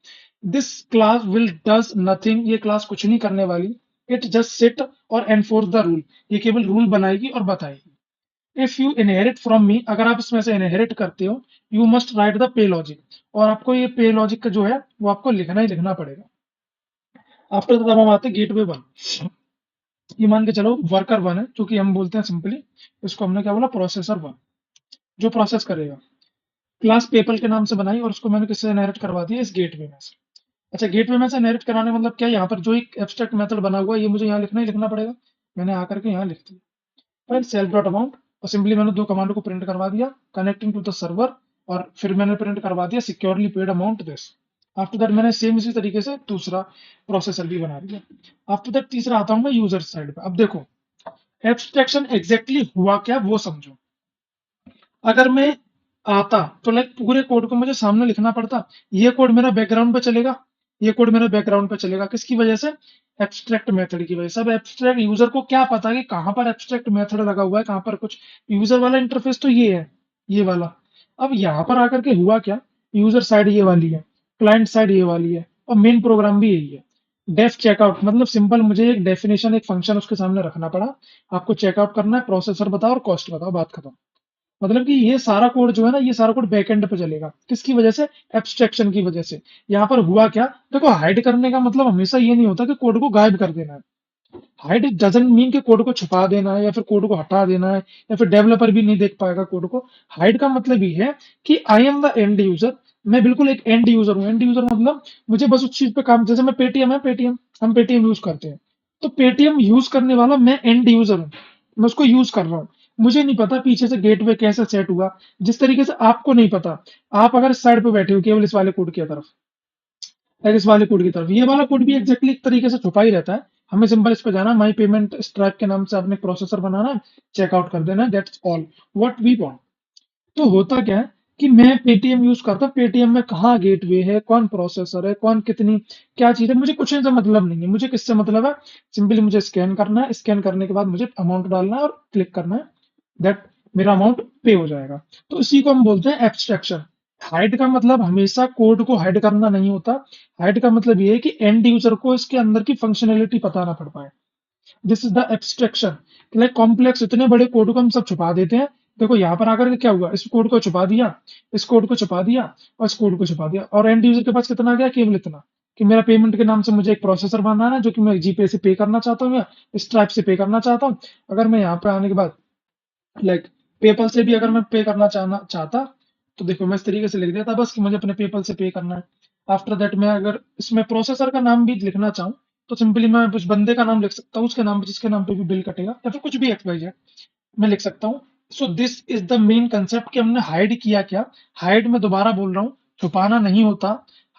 This class will does nothing, ये क्लास कुछ नहीं करने वाली। इट जस्ट सिट और एनफोर्स द रूल, ये केवल रूल बनाएगी और बताएगी। If you inherit from me, अगर आप इसमें से इनहेरिट करते हो, you must write the pay logic, और आपको ये पे लॉजिक का जो है वो आपको लिखना ही लिखना पड़ेगा। आफ्टर दैट हम आते हैं गेटवे 1। ये मान के चलो वर्कर 1 है, क्योंकि हम बोलते हैं सिंपली इसको, हमने क्या बोला, प्रोसेसर 1 जो प्रोसेस करेगा। क्लास पेपल के नाम से बनाई, और उसको मैंने किससे इनहेरिट करवा दिया, इस गेटवे में से। अच्छा, गेटवे में से इनहेरिट कराने मतलब क्या, यहाँ पर जो एक एब्स्ट्रैक्ट मेथड बना हुआ है ये मुझे यहाँ लिखना ही लिखना पड़ेगा। मैंने आकर के यहाँ लिख दिया, फाइन, सेल्फ डॉट अमाउंट। और सिंपली मैंने दो कमांड को प्रिंट करवा दिया, कनेक्टिंग टू द सर्वर। और फिर मैंने प्रिंट करवा दिया securely paid amount this. After that मैंने सेम इसी तरीके से दूसरा प्रोसेसर भी बना दिया। आफ्टर दैट तीसरा आता हूँ मैं यूजर साइड पे। अब देखो एब्स्ट्रैक्शन एग्जैक्टली हुआ क्या वो समझो। अगर मैं आता तो लाइक पूरे कोड को मुझे सामने लिखना पड़ता। ये कोड मेरा बैकग्राउंड पे चलेगा, ये कोड मेरा बैकग्राउंड पे चलेगा, किसकी वजह से, एब्स्ट्रैक्ट मेथड की वजह से। अब एब्स्ट्रैक्ट यूजर को क्या पता कि कहां पर एब्स्ट्रैक्ट मेथड लगा हुआ है, कहां पर कुछ। यूजर वाला इंटरफेस तो ये है, ये वाला। अब यहाँ पर आकर के हुआ क्या, यूजर साइड ये वाली है, क्लाइंट साइड ये वाली है, और मेन प्रोग्राम भी यही है। डेफ चेकआउट मतलब सिंपल, मुझे एक डेफिनेशन, एक फंक्शन उसके सामने रखना पड़ा। आपको चेकआउट करना है, प्रोसेसर बताओ और कॉस्ट बताओ, बात खत्म। मतलब कि ये सारा कोड जो है ना, ये सारा कोड बैकएंड पे चलेगा, किसकी वजह से, एब्स्ट्रैक्शन की वजह से। यहाँ पर हुआ क्या, देखो हाइड करने का मतलब हमेशा ये नहीं होता कि कोड को गायब कर देना है। हाइड डजंट मीन कि कोड को छुपा देना है या फिर कोड को हटा देना है, या फिर डेवलपर भी नहीं देख पाएगा कोड को। हाइड का मतलब ये है कि I am the end user, मैं बिल्कुल एक एंड यूजर हूँ। एंड यूजर मतलब मुझे बस उस चीज पे काम, जैसे मैं पेटीएम है, पेटीएम हम पेटीएम यूज करते हैं, तो पेटीएम यूज करने वाला मैं एंड यूजर हूँ, मैं उसको यूज कर रहा हूँ। मुझे नहीं पता पीछे से गेटवे कैसे सेट हुआ, जिस तरीके से आपको नहीं पता। आप अगर इस साइड पे बैठे हो केवल इस वाले कोड की तरफ, इस वाले कोड की तरफ, ये वाला कोड भी एग्जैक्टली एक तरीके से छुपा ही रहता है। हमें सिंपल इस पे जाना, माई पेमेंट स्ट्राइप के नाम से आपने प्रोसेसर बनाना है, चेकआउट कर देना, that's all what we want. तो होता क्या है कि मैं पेटीएम यूज करता हूँ, पेटीएम में कहाँ गेटवे है, कौन प्रोसेसर है, कौन कितनी क्या चीज है, मुझे कुछ इनसे मतलब नहीं है। मुझे किससे मतलब है? सिंपली मुझे स्कैन करना है, स्कैन करने के बाद मुझे अमाउंट डालना है और क्लिक करना है, दैट मेरा अमाउंट पे हो जाएगा। तो इसी को हम बोलते हैं एब्स्ट्रैक्शन। हाइड का मतलब हमेशा कोड को हाइड करना नहीं होता। हाइड का मतलब ये है कि एंड यूजर को इसके अंदर की फंक्शनैलिटी पता ना पड़ पाए। This is the abstraction. Like complex इतने बड़े कोड को हम सब छुपा देते हैं। देखो यहाँ पर आकर के क्या हुआ, इस कोड को छुपा दिया, इस कोड को छुपा दिया और इस कोड को छुपा दिया, और एंड यूजर के पास कितना आ गया? केवल इतना कि मेरा पेमेंट के नाम से मुझे एक प्रोसेसर बनाना है जो कि मैं जीपे से पे करना चाहता हूँ या स्ट्राइप से पे करना चाहता हूँ। अगर मैं यहाँ पे आने के बाद लाइक पेपल से भी अगर मैं पे करना चाहता, तो देखो मैं इस तरीके से लिख देता बस कि मुझे अपने पेपल से पे करना है। आफ्टर दैट मैं अगर इसमें प्रोसेसर का नाम भी लिखना चाहूँ, तो सिंपली मैं उस बंदे का नाम लिख सकता हूँ, उसके नाम पे जिसके नाम पे भी बिल कटेगा, या फिर कुछ भी एक्स वाई जेड मैं लिख सकता हूँ। So this is the main concept कि हमने हाइड किया क्या। हाइड में दोबारा बोल रहा हूँ, छुपाना नहीं होता।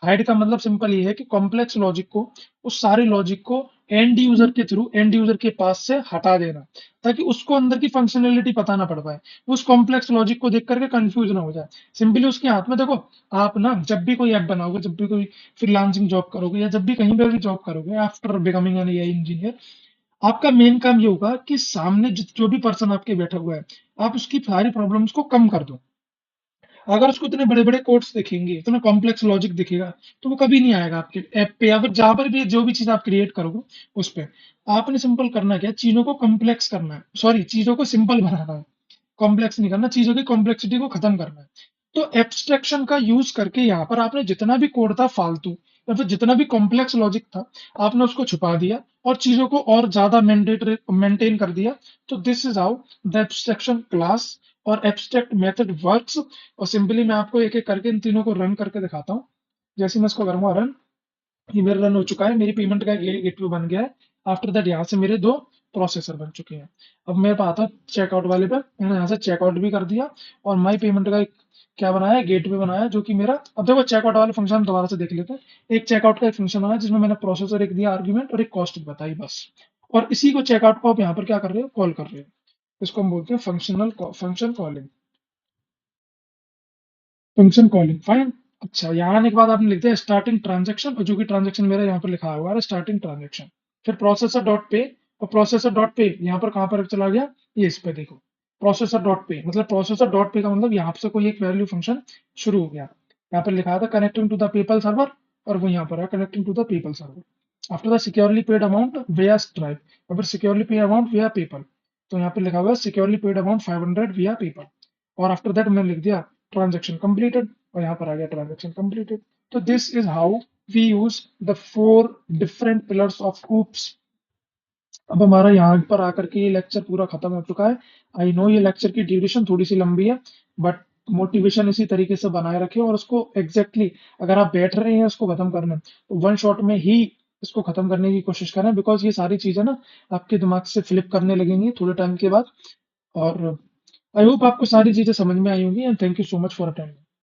हाइड का मतलब सिंपल ये है कि कॉम्प्लेक्स लॉजिक को, उस सारे लॉजिक को एंड यूजर के थ्रू, एंड यूजर के पास से हटा देना, ताकि उसको अंदर की फंक्शनैलिटी पता ना पड़ पाए, वो उस कॉम्प्लेक्स लॉजिक को देख करके कंफ्यूज ना हो जाए। सिंपली उसके हाथ में देखो, आप ना जब भी कोई ऐप बनाओगे, जब भी कोई फ्रीलांसिंग जॉब करोगे या जब भी कहीं पे भी जॉब करोगे after becoming an AI engineer, आपका मेन काम ये होगा कि सामने जो भी पर्सन आपके बैठा हुआ है, आप उसकी सारी प्रॉब्लम्स को कम कर दो। अगर उसको इतने बड़े बड़े कोड्स दिखेंगे, इतना कॉम्प्लेक्स लॉजिक दिखेगा, तो वो कभी नहीं आएगा आपके ऐप पे, या फिर जहां पर भी जो भी चीज आप क्रिएट करोगे उस पे। आपने सिंपल करना क्या है, चीजों को कॉम्प्लेक्स करना है, सॉरी चीजों को सिंपल बनाना है, कॉम्प्लेक्स नहीं करना, चीजों की कॉम्प्लेक्सिटी को खत्म करना है। तो एब्स्ट्रैक्शन का यूज करके यहाँ पर आपने जितना भी कोड था फालतू, या फिर जितना भी कॉम्प्लेक्स लॉजिक था, आपने उसको छुपा दिया और चीजों को और ज्यादा मैंडेटरी मेंटेन कर दिया। तो this is how the abstraction class और एब्स्ट्रैक्ट मेथड वर्क्स। और सिंपली मैं आपको एक एक करके इन तीनों को रन करके दिखाता हूँ। जैसे मैं इसको करूंगा रन, ये मेरा रन हो चुका है, मेरी पेमेंट का गेटवे बन गया है। आफ्टर दैट यहाँ से मेरे दो प्रोसेसर बन चुके हैं। अब मैं आता हूँ चेकआउट वाले पे, मैंने यहाँ से चेकआउट भी कर दिया और माई पेमेंट का एक क्या बनाया, गेटवे बनाया, जो कि मेरा, अब देखो चेकआउट वाले फंक्शन हम दोबारा से देख लेते हैं। एक चेकआउट का एक फंक्शन बनाया जिसमें मैंने प्रोसेसर एक दिया आर्ग्यूमेंट और एक कॉस्ट बताई बस। और इसी को चेकआउट को आप यहाँ पर क्या कर रहे हो, कॉल कर रहे हो। इसको हम बोलते हैं function calling, function calling fine. अच्छा, यहाँ आने के बाद आपने लिख दिया स्टार्टिंग ट्रांजेक्शन, और जो कि ट्रांजेक्शन मेरा यहाँ पर लिखा हुआ है स्टार्टिंग ट्रांजेक्शन। फिर प्रोसेसर डॉट पे, और प्रोसेसर डॉट पे यहाँ पर कहाँ पर चला गया, ये इस पे देखो, प्रोसेसर डॉट पे, मतलब प्रोसेसर डॉट पे का मतलब यहाँ से कोई एक वैल्यू फंक्शन शुरू हो गया। यहाँ पर लिखा था connecting to the PayPal server, और वो यहाँ पर है connecting to the PayPal server. After the securely paid amount via Stripe, और फिर securely paid amount via PayPal, तो यहाँ पे लिखा हुआ है सिक्योरली पेड अमाउंट 500 विया पेपल। और आफ्टर दैट मैंने लिख दिया ट्रांजेक्शन कंप्लीटेड, और यहाँ पर आ गया ट्रांजेक्शन कंप्लीटेड। तो this is how we use the 4 different pillars of OOPs. अब हमारा यहाँ पर आकर के ये लेक्चर पूरा खत्म हो चुका है। आई नो ये लेक्चर की ड्यूरेशन थोड़ी सी लंबी है, बट मोटिवेशन इसी तरीके से बनाए रखें, और उसको एग्जैक्टली अगर आप बैठ रहे हैं उसको खत्म करने, तो वन शॉट में ही इसको खत्म करने की कोशिश करें, बिकॉज ये सारी चीजें ना आपके दिमाग से फ्लिप करने लगेंगी थोड़े टाइम के बाद। और आई होप आपको सारी चीजें समझ में आई होंगी, and thank you so much for attending.